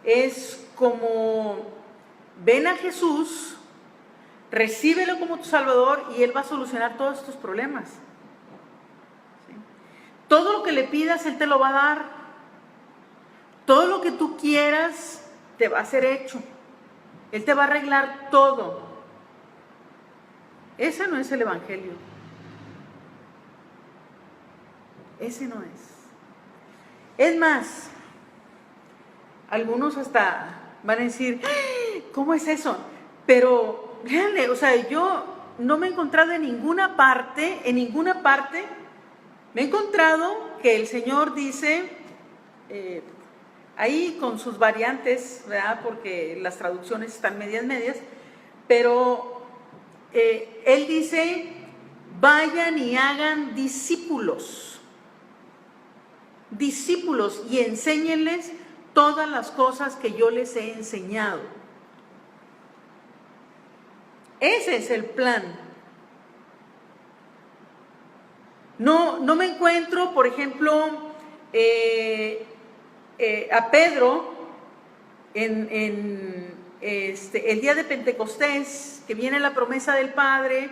es como ven a Jesús, recíbelo como tu Salvador y Él va a solucionar todos tus problemas. ¿Sí? Todo lo que le pidas, Él te lo va a dar. Todo lo que tú quieras, te va a ser hecho. Él te va a arreglar todo. Ese no es el Evangelio. Ese no es. Es más, algunos hasta van a decir, ¿cómo es eso? Pero, véanle, o sea, yo no me he encontrado en ninguna parte, me he encontrado que el Señor dice, ahí con sus variantes, ¿verdad? Porque las traducciones están medias, pero Él dice, vayan y hagan discípulos y enséñenles todas las cosas que yo les he enseñado. Ese es el plan. No me encuentro, por ejemplo, a Pedro en el día de Pentecostés, que viene la promesa del Padre,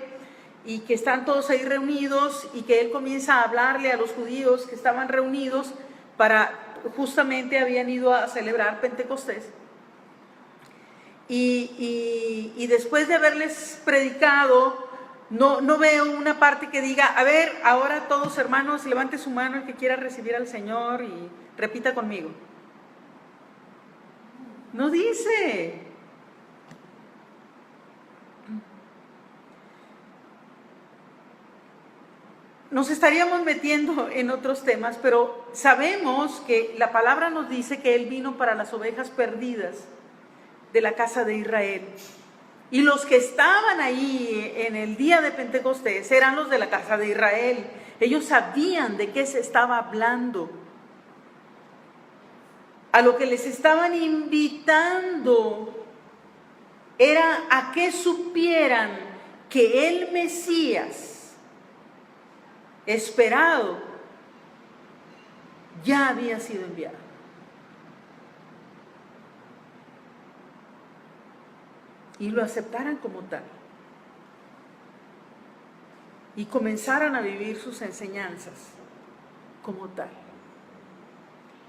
y que están todos ahí reunidos y que él comienza a hablarle a los judíos que estaban reunidos justamente habían ido a celebrar Pentecostés. Y después de haberles predicado, no veo una parte que diga, a ver, ahora todos hermanos, levante su mano el que quiera recibir al Señor y repita conmigo. No dice. Nos estaríamos metiendo en otros temas, pero sabemos que la palabra nos dice que Él vino para las ovejas perdidas de la casa de Israel. Y los que estaban ahí en el día de Pentecostés eran los de la casa de Israel. Ellos sabían de qué se estaba hablando. A lo que les estaban invitando era a que supieran que el Mesías esperado ya había sido enviado. Y lo aceptaran como tal. Y comenzaran a vivir sus enseñanzas como tal.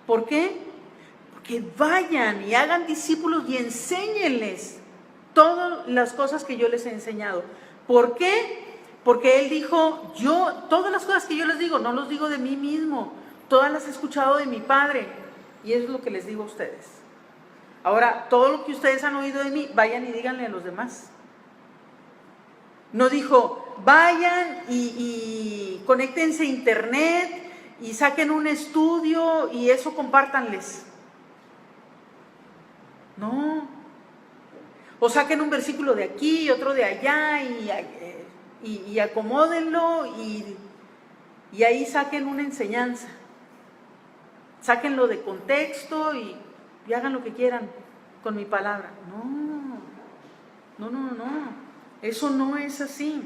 ¿Por qué? Porque vayan y hagan discípulos y enséñenles todas las cosas que yo les he enseñado. ¿Por qué? Porque Él dijo, todas las cosas que yo les digo, no los digo de mí mismo, todas las he escuchado de mi Padre. Y eso es lo que les digo a ustedes. Ahora, todo lo que ustedes han oído de mí, vayan y díganle a los demás. No dijo, vayan y conéctense a internet y saquen un estudio y eso compártanles. No. O saquen un versículo de aquí y otro de allá y acomódenlo y ahí saquen una enseñanza. Sáquenlo de contexto y hagan lo que quieran con mi palabra. No. Eso no es así.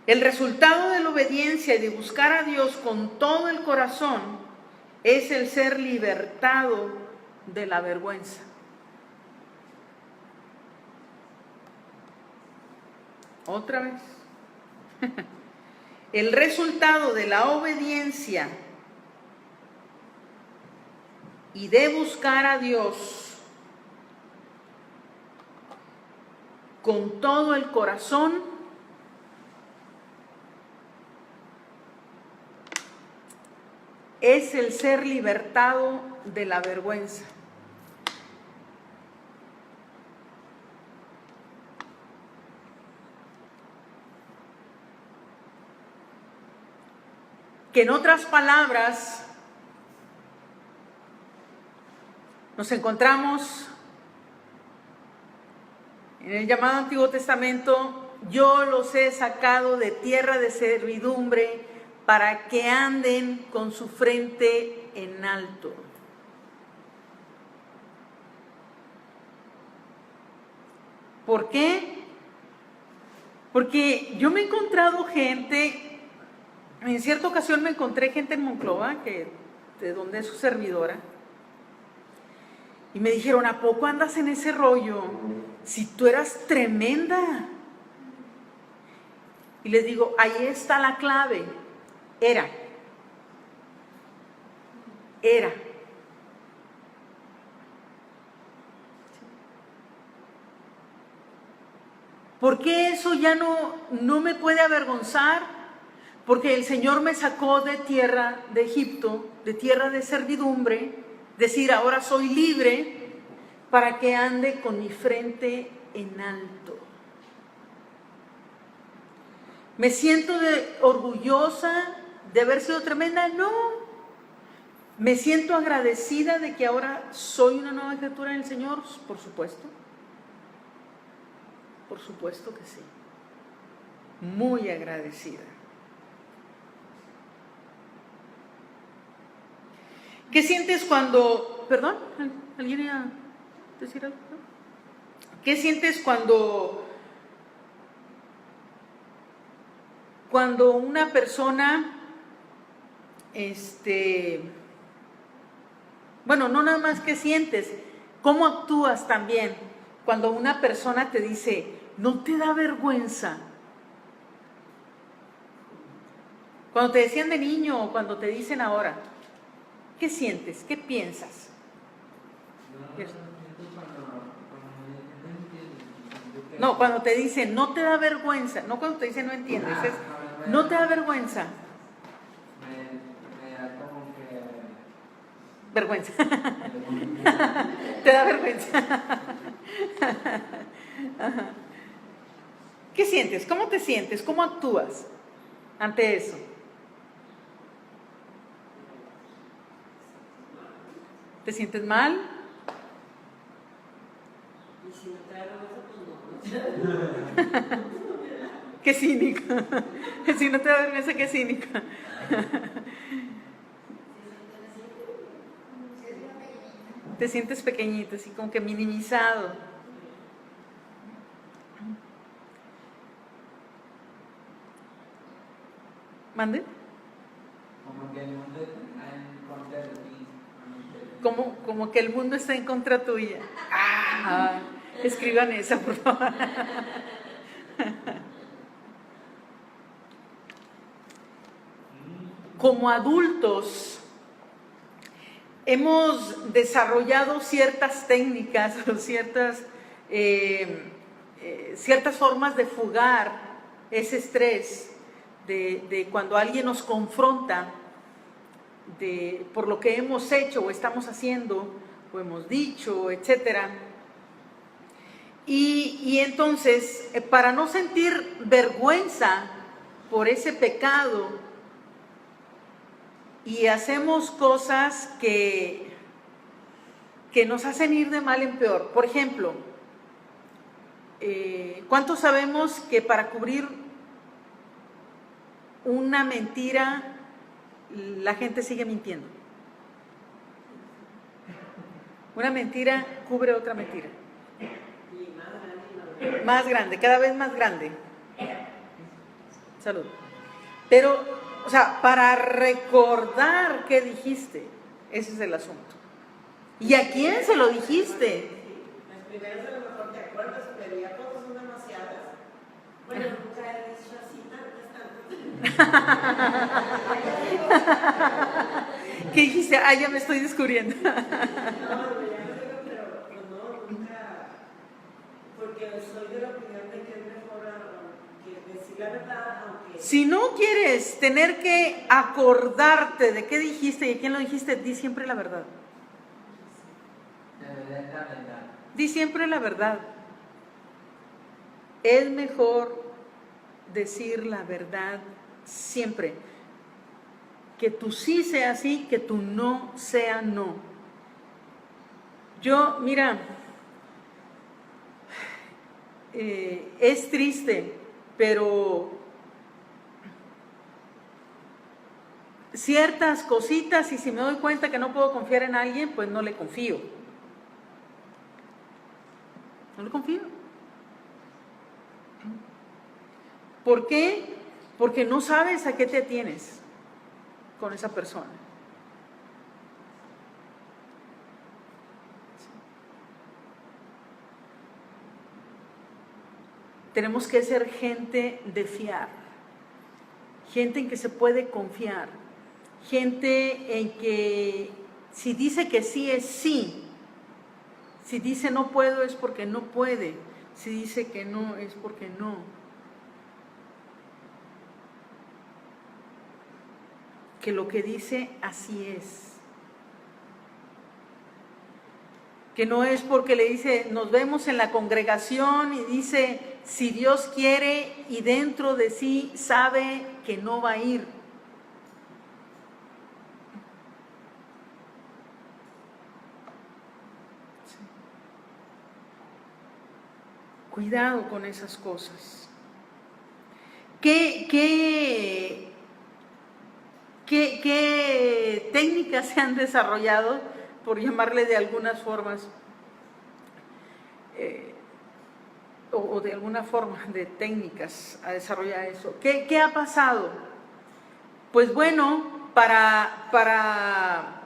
El resultado de la obediencia y de buscar a Dios con todo el corazón es el ser libertado de la vergüenza. Otra vez. El resultado de la obediencia y de buscar a Dios con todo el corazón es el ser libertado de la vergüenza. Que en otras palabras nos encontramos en el llamado Antiguo Testamento, yo los he sacado de tierra de servidumbre para que anden con su frente en alto. ¿Por qué? Porque yo me he encontrado gente, en cierta ocasión me encontré gente en Monclova, de donde es su servidora, y me dijeron, ¿a poco andas en ese rollo? Si tú eras tremenda. Y les digo, ahí está la clave. Era. ¿Por qué eso ya no me puede avergonzar? Porque el Señor me sacó de tierra de Egipto, de tierra de servidumbre, decir, ahora soy libre, para que ande con mi frente en alto. ¿Me siento orgullosa de haber sido tremenda? No. ¿Me siento agradecida de que ahora soy una nueva criatura en el Señor? Por supuesto. Por supuesto que sí. Muy agradecida. ¿Qué sientes cuando... Perdón, ¿alguien iba a decir algo? ¿Qué sientes cuando una persona, bueno, no nada más qué sientes, cómo actúas también cuando una persona te dice, ¿no te da vergüenza Cuando te decían de niño o cuando te dicen ahora, ¿qué sientes? ¿Qué piensas? No, cuando te dicen, no te da vergüenza, no cuando te dicen no entiendes, es, no te da vergüenza. Me da como que... Vergüenza. Te da vergüenza. Ajá. ¿Qué sientes? ¿Cómo te sientes? ¿Cómo actúas ante eso? ¿Te sientes mal? Y si me trae vergüenza, pues no. Qué cínico. Si no te da vergüenza, qué cínico. Te sientes pequeñito, así como que minimizado. ¿Mande? Como que el mundo está en contra de ti. Como que el mundo está en contra tuya. Ah, escriban esa, por favor. Como adultos, hemos desarrollado ciertas técnicas o ciertas formas de fugar ese estrés de cuando alguien nos confronta por lo que hemos hecho o estamos haciendo o hemos dicho, etcétera. Y entonces, para no sentir vergüenza por ese pecado, y hacemos cosas que nos hacen ir de mal en peor. Por ejemplo, ¿cuántos sabemos que para cubrir una mentira la gente sigue mintiendo? Una mentira cubre otra mentira. Más grande, cada vez más grande. Salud. Pero, o sea, para recordar qué dijiste, ese es el asunto. ¿Y a quién se lo dijiste? Las primeras a lo mejor te acuerdas, pero ya cuando son demasiadas. Bueno, nunca he dicho así tantas. ¿Qué dijiste? Ah, ya me estoy descubriendo. No, ya lo digo, pero pues no, nunca. Porque soy de la opinión de que es mejor que decir la verdad, aunque... Si no quieres tener que acordarte de qué dijiste y a quién lo dijiste, di siempre la verdad. Di siempre la verdad. Es mejor decir la verdad siempre. Que tu sí sea sí, que tu no sea no. Yo, mira, es triste, pero ciertas cositas, y si me doy cuenta que no puedo confiar en alguien, pues no le confío. No le confío. ¿Por qué? Porque no sabes a qué te atienes con esa persona. Tenemos que ser gente de fiar, gente en que se puede confiar, gente en que si dice que sí es sí, si dice no puedo es porque no puede, si dice que no es porque no. Que lo que dice así es. Que no es porque le dice, nos vemos en la congregación y dice, si Dios quiere, y dentro de sí sabe que no va a ir. Cuidado con esas cosas. ¿Qué técnicas se han desarrollado, por llamarle de algunas formas, o de alguna forma de técnicas a desarrollar eso? ¿Qué ha pasado? Pues bueno, para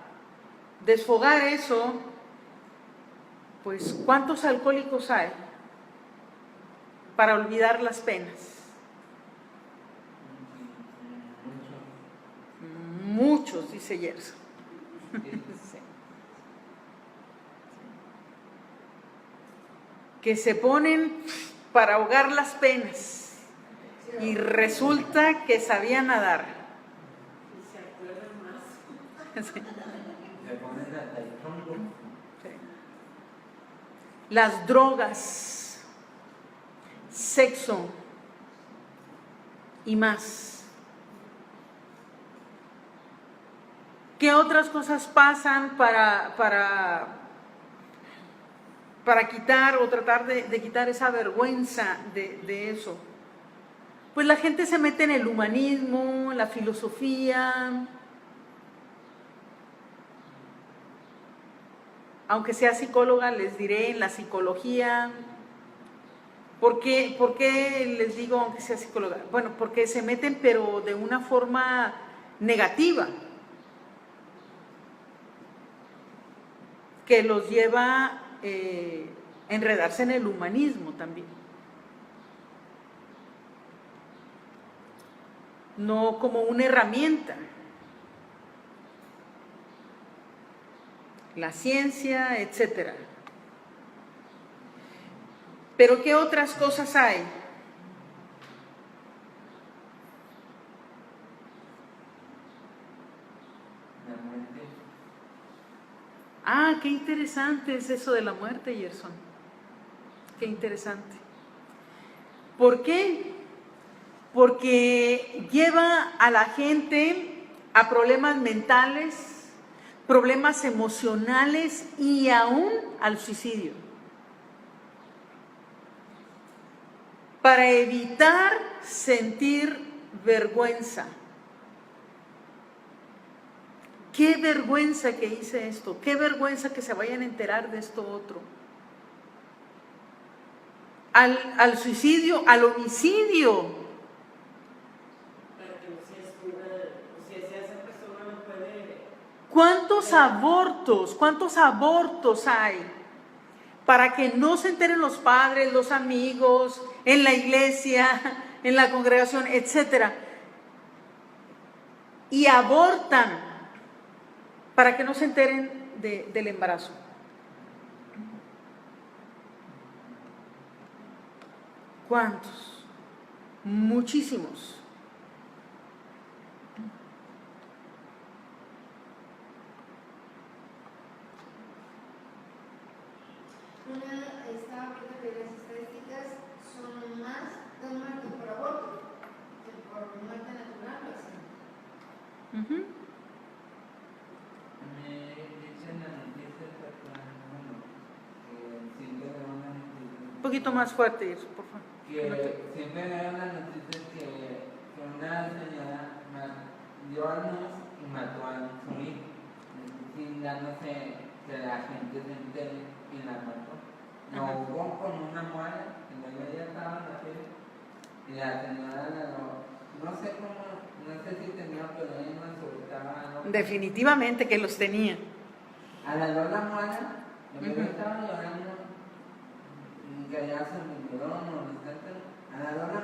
desfogar eso, pues ¿cuántos alcohólicos hay para olvidar las penas? Muchos, dice Gerson. Sí. Que se ponen para ahogar las penas y resulta que sabían nadar. Y se acuerdan más. Sí. Se ponen hasta el tronco. Sí. Las drogas, sexo y más. ¿Qué otras cosas pasan para quitar o tratar de quitar esa vergüenza de eso? Pues la gente se mete en el humanismo, en la filosofía. Aunque sea psicóloga, les diré en la psicología. ¿Por qué les digo aunque sea psicóloga? Bueno, porque se meten pero de una forma negativa, que los lleva a enredarse en el humanismo también. No como una herramienta. La ciencia, etcétera. Pero ¿qué otras cosas hay? La muerte. Ah, qué interesante es eso de la muerte, Gerson. Qué interesante. ¿Por qué? Porque lleva a la gente a problemas mentales, problemas emocionales y aún al suicidio. Para evitar sentir vergüenza. Qué vergüenza que hice esto, qué vergüenza que se vayan a enterar de esto otro. Al suicidio, al homicidio. Para que no se descubra, o sea, si esa persona no puede. ¿Cuántos abortos hay? Para que no se enteren los padres, los amigos, en la iglesia, en la congregación, etcétera. Y abortan para que no se enteren del embarazo. ¿Cuántos? Muchísimos. Estaba viendo que las estadísticas son más de muerte por aborto que por muerte natural o así. Uh-huh. Me dicen las noticias, bueno, que siempre veo una noticia. Un poquito más fuerte, por favor. Que siempre veo una noticia que una señora dio a luz y mató a su hijo, sin dándose que la gente se entere y la mató. Lo ahogó con una muela, y luego ella estaba en la feria y la señora no sé cómo, no sé si tenía, pero ella no soltaba algo. Definitivamente que los tenía. A la la muela, yo estaba llorando, que allá se me quedó, a la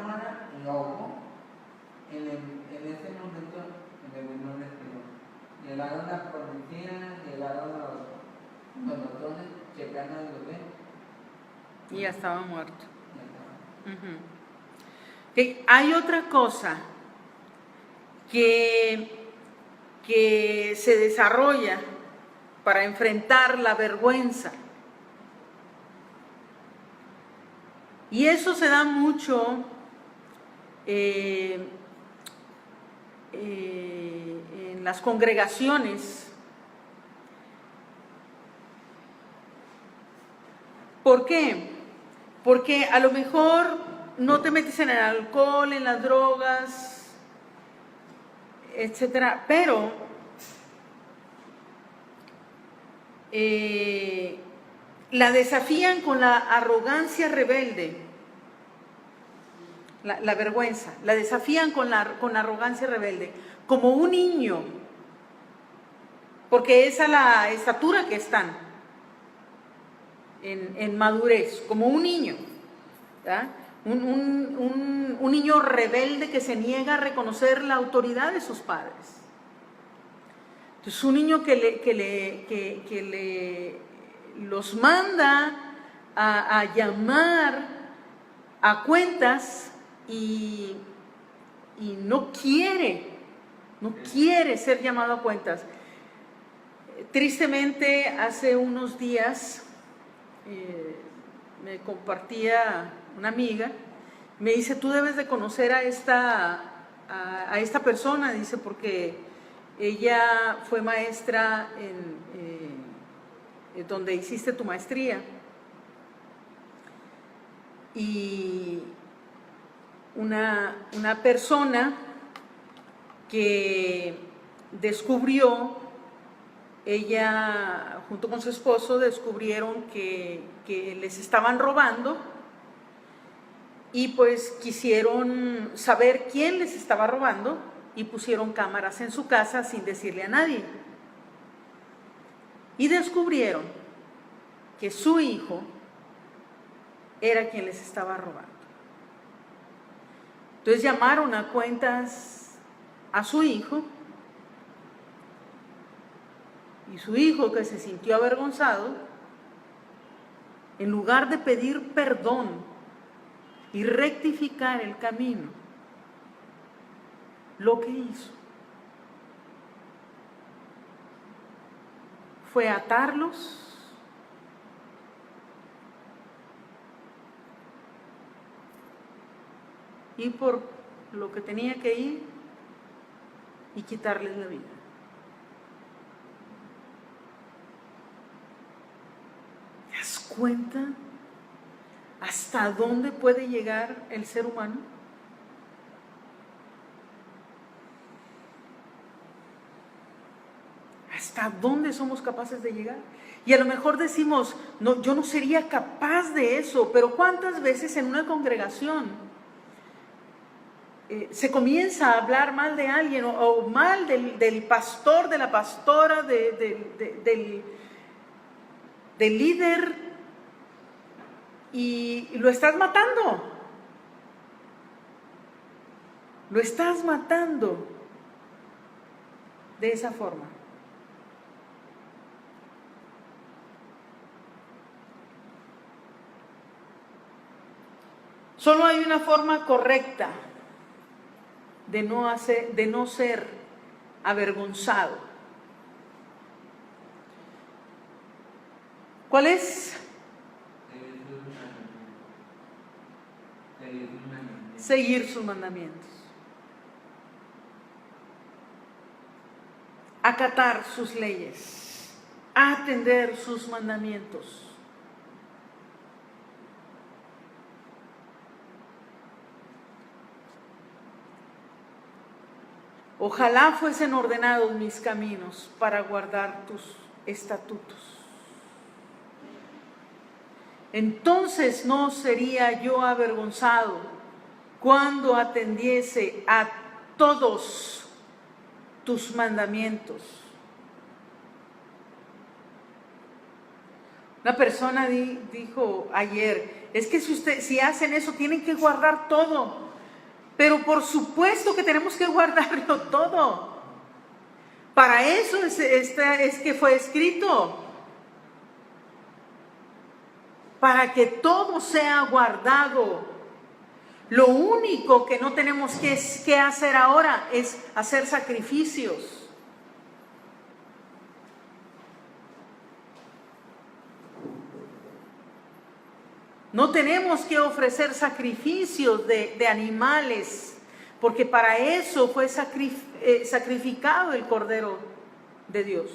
muela lo ahogó. En ese momento el bebé no respiró. Llegaron la policía, llegaron los doctores, checaron al bebé. Y ya estaba muerto. Uh-huh. Okay. Hay otra cosa que se desarrolla para enfrentar la vergüenza. Y eso se da mucho en las congregaciones. ¿Por qué? Porque a lo mejor no te metes en el alcohol, en las drogas, etcétera, pero la desafían con la arrogancia rebelde, la vergüenza, la desafían con arrogancia rebelde, como un niño, porque es a la estatura que están. En madurez, como un niño, ¿verdad? Un niño rebelde que se niega a reconocer la autoridad de sus padres. Es un niño que los manda a llamar a cuentas y no quiere ser llamado a cuentas. Tristemente, hace unos días me compartía una amiga, me dice, tú debes de conocer a esta persona, dice, porque ella fue maestra en donde hiciste tu maestría. Y una persona que descubrió, ella junto con su esposo descubrieron que les estaban robando y pues quisieron saber quién les estaba robando y pusieron cámaras en su casa sin decirle a nadie. Y descubrieron que su hijo era quien les estaba robando. Entonces llamaron a cuentas a su hijo y su hijo, que se sintió avergonzado, en lugar de pedir perdón y rectificar el camino, lo que hizo fue atarlos y por lo que tenía que ir y quitarles la vida. ¿Te das cuenta hasta dónde puede llegar el ser humano? ¿Hasta dónde somos capaces de llegar? Y a lo mejor decimos, no, yo no sería capaz de eso, pero ¿cuántas veces en una congregación se comienza a hablar mal de alguien o mal del pastor, de la pastora, del líder, y lo estás matando? Lo estás matando de esa forma. Solo hay una forma correcta de no ser avergonzado. ¿Cuál es? Seguir sus mandamientos. Acatar sus leyes. Atender sus mandamientos. Ojalá fuesen ordenados mis caminos para guardar tus estatutos. Entonces no sería yo avergonzado cuando atendiese a todos tus mandamientos. Una persona dijo ayer, es que si hacen eso tienen que guardar todo. Pero por supuesto que tenemos que guardarlo todo. Para eso es que fue escrito. Para que todo sea guardado. Lo único que no tenemos que hacer ahora es hacer sacrificios. No tenemos que ofrecer sacrificios de animales, porque para eso fue sacrificado el Cordero de Dios.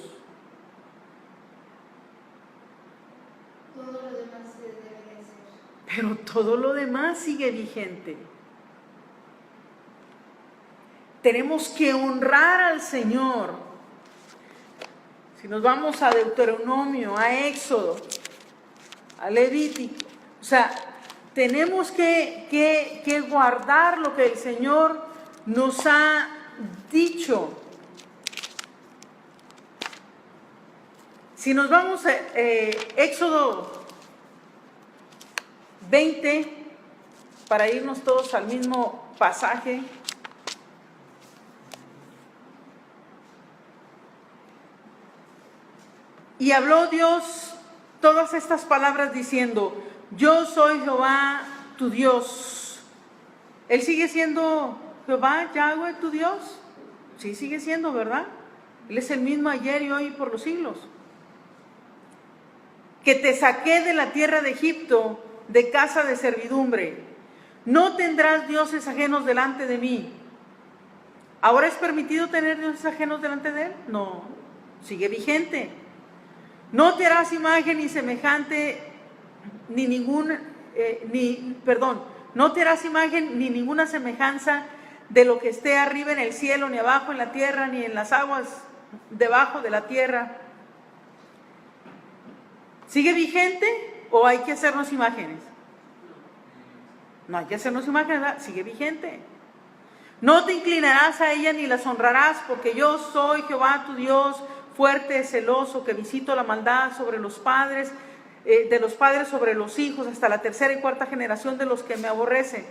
Todo lo demás se debe hacer. Pero todo lo demás sigue vigente. Tenemos que honrar al Señor. Si nos vamos a Deuteronomio, a Éxodo, a Levítico, o sea, tenemos que guardar lo que el Señor nos ha dicho. Si nos vamos a Éxodo 20, para irnos todos al mismo pasaje. Y habló Dios todas estas palabras diciendo: yo soy Jehová tu Dios. ¿Él sigue siendo Jehová, Yahweh, tu Dios? Sí, sigue siendo, ¿verdad? Él es el mismo ayer y hoy y por los siglos. Que te saqué de la tierra de Egipto, de casa de servidumbre. No tendrás dioses ajenos delante de mí. ¿Ahora es permitido tener dioses ajenos delante de él? No, sigue vigente. No te harás imagen ni semejante, no te harás imagen ni ninguna semejanza de lo que esté arriba en el cielo, ni abajo en la tierra, ni en las aguas debajo de la tierra. ¿Sigue vigente o hay que hacernos imágenes? No hay que hacernos imágenes, ¿verdad? Sigue vigente. No te inclinarás a ella ni las honrarás, porque yo soy Jehová tu Dios, fuerte, celoso, que visito la maldad sobre los padres, de los padres sobre los hijos, hasta la tercera y cuarta generación de los que me aborrecen.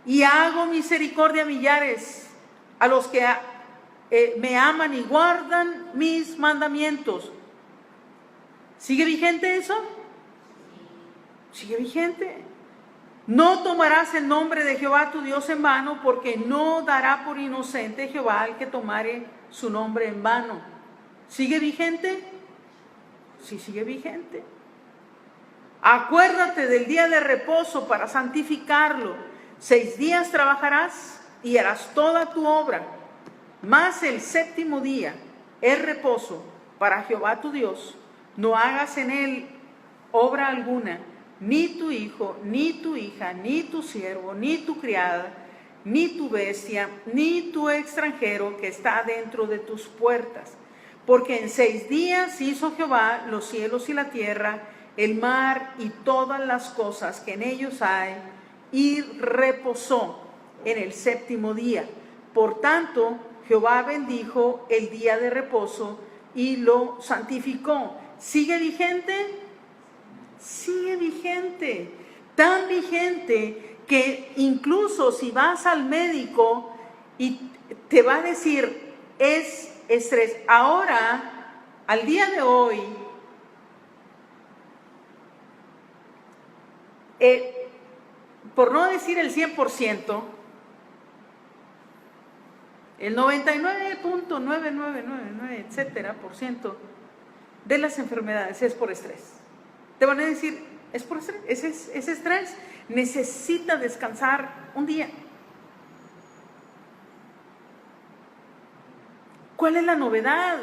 Y hago misericordia a millares, a los que me aman y guardan mis mandamientos. ¿Sigue vigente eso? Sigue vigente. No tomarás el nombre de Jehová tu Dios en vano, porque no dará por inocente Jehová al que tomare su nombre en vano. ¿Sigue vigente? Sí, sigue vigente. Acuérdate del día de reposo para santificarlo. 6 días trabajarás y harás toda tu obra, mas el séptimo día es reposo para Jehová tu Dios. No hagas en él obra alguna, ni tu hijo, ni tu hija, ni tu siervo, ni tu criada, ni tu bestia, ni tu extranjero que está dentro de tus puertas. Porque en 6 días hizo Jehová los cielos y la tierra, el mar y todas las cosas que en ellos hay, y reposó en el séptimo día. Por tanto, Jehová bendijo el día de reposo y lo santificó. ¿Sigue vigente? Sigue vigente. Tan vigente que incluso si vas al médico y te va a decir es estrés. Ahora, al día de hoy, por no decir el 100%, el 99.9999, etcétera, por ciento de las enfermedades es por estrés. Te van a decir, es por estrés, ese estrés necesita descansar un día. ¿Cuál es la novedad?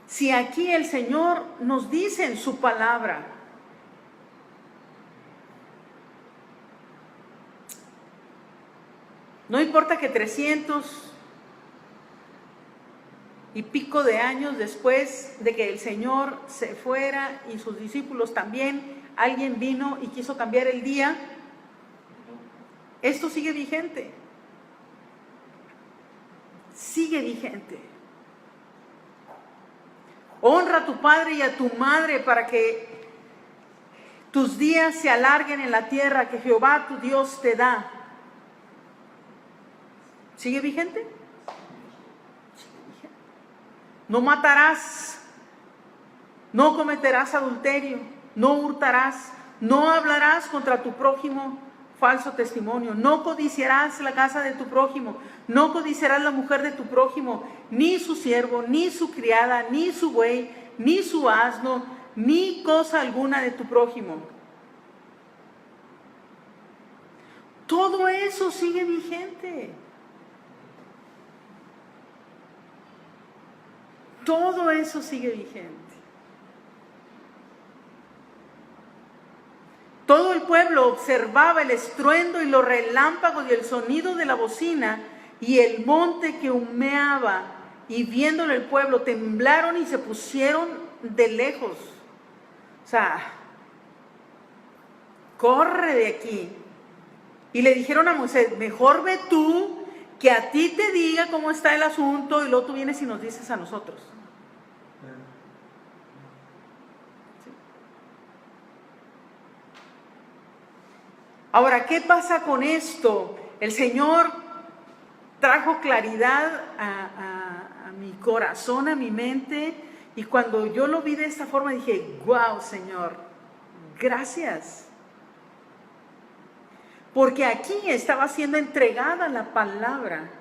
Si aquí el Señor nos dice en su palabra, no importa que 300 y pico de años después de que el Señor se fuera y sus discípulos también, alguien vino y quiso cambiar el día, esto sigue vigente. Sigue vigente. Honra a tu padre y a tu madre para que tus días se alarguen en la tierra que Jehová tu Dios te da. ¿Sigue vigente? Sigue vigente. No matarás, no cometerás adulterio, no hurtarás, no hablarás contra tu prójimo falso testimonio, no codiciarás la casa de tu prójimo, no codiciarás la mujer de tu prójimo, ni su siervo, ni su criada, ni su buey, ni su asno, ni cosa alguna de tu prójimo. Todo eso sigue vigente. Todo eso sigue vigente. Todo el pueblo observaba el estruendo y los relámpagos y el sonido de la bocina y el monte que humeaba, y viéndolo el pueblo temblaron y se pusieron de lejos. O sea, corre de aquí. Y le dijeron a Moisés, mejor ve tú, que a ti te diga cómo está el asunto, y luego tú vienes y nos dices a nosotros. Ahora, ¿qué pasa con esto? El Señor trajo claridad a mi corazón, a mi mente, Y cuando yo lo vi de esta forma dije, wow, Señor, gracias. Porque aquí estaba siendo entregada la palabra.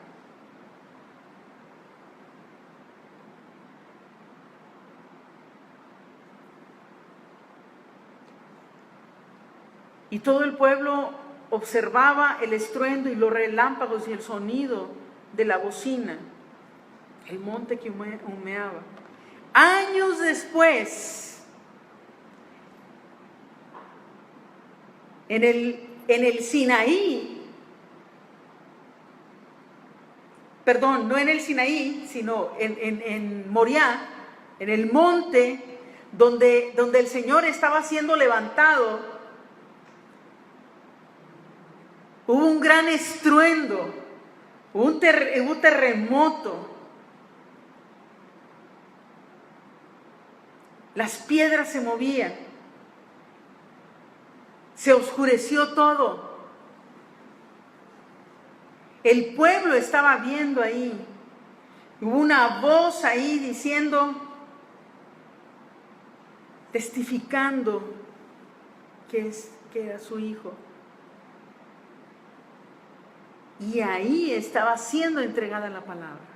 Y todo el pueblo observaba el estruendo y los relámpagos y el sonido de la bocina, el monte que humeaba. Años después, en el Sinaí, perdón, no en el Sinaí, sino en Moriah, en el monte donde el Señor estaba siendo levantado, hubo un gran estruendo, hubo un terremoto. Las piedras se movían, se oscureció todo. El pueblo estaba viendo ahí. Hubo una voz ahí diciendo, testificando que era su hijo. Y ahí estaba siendo entregada la palabra.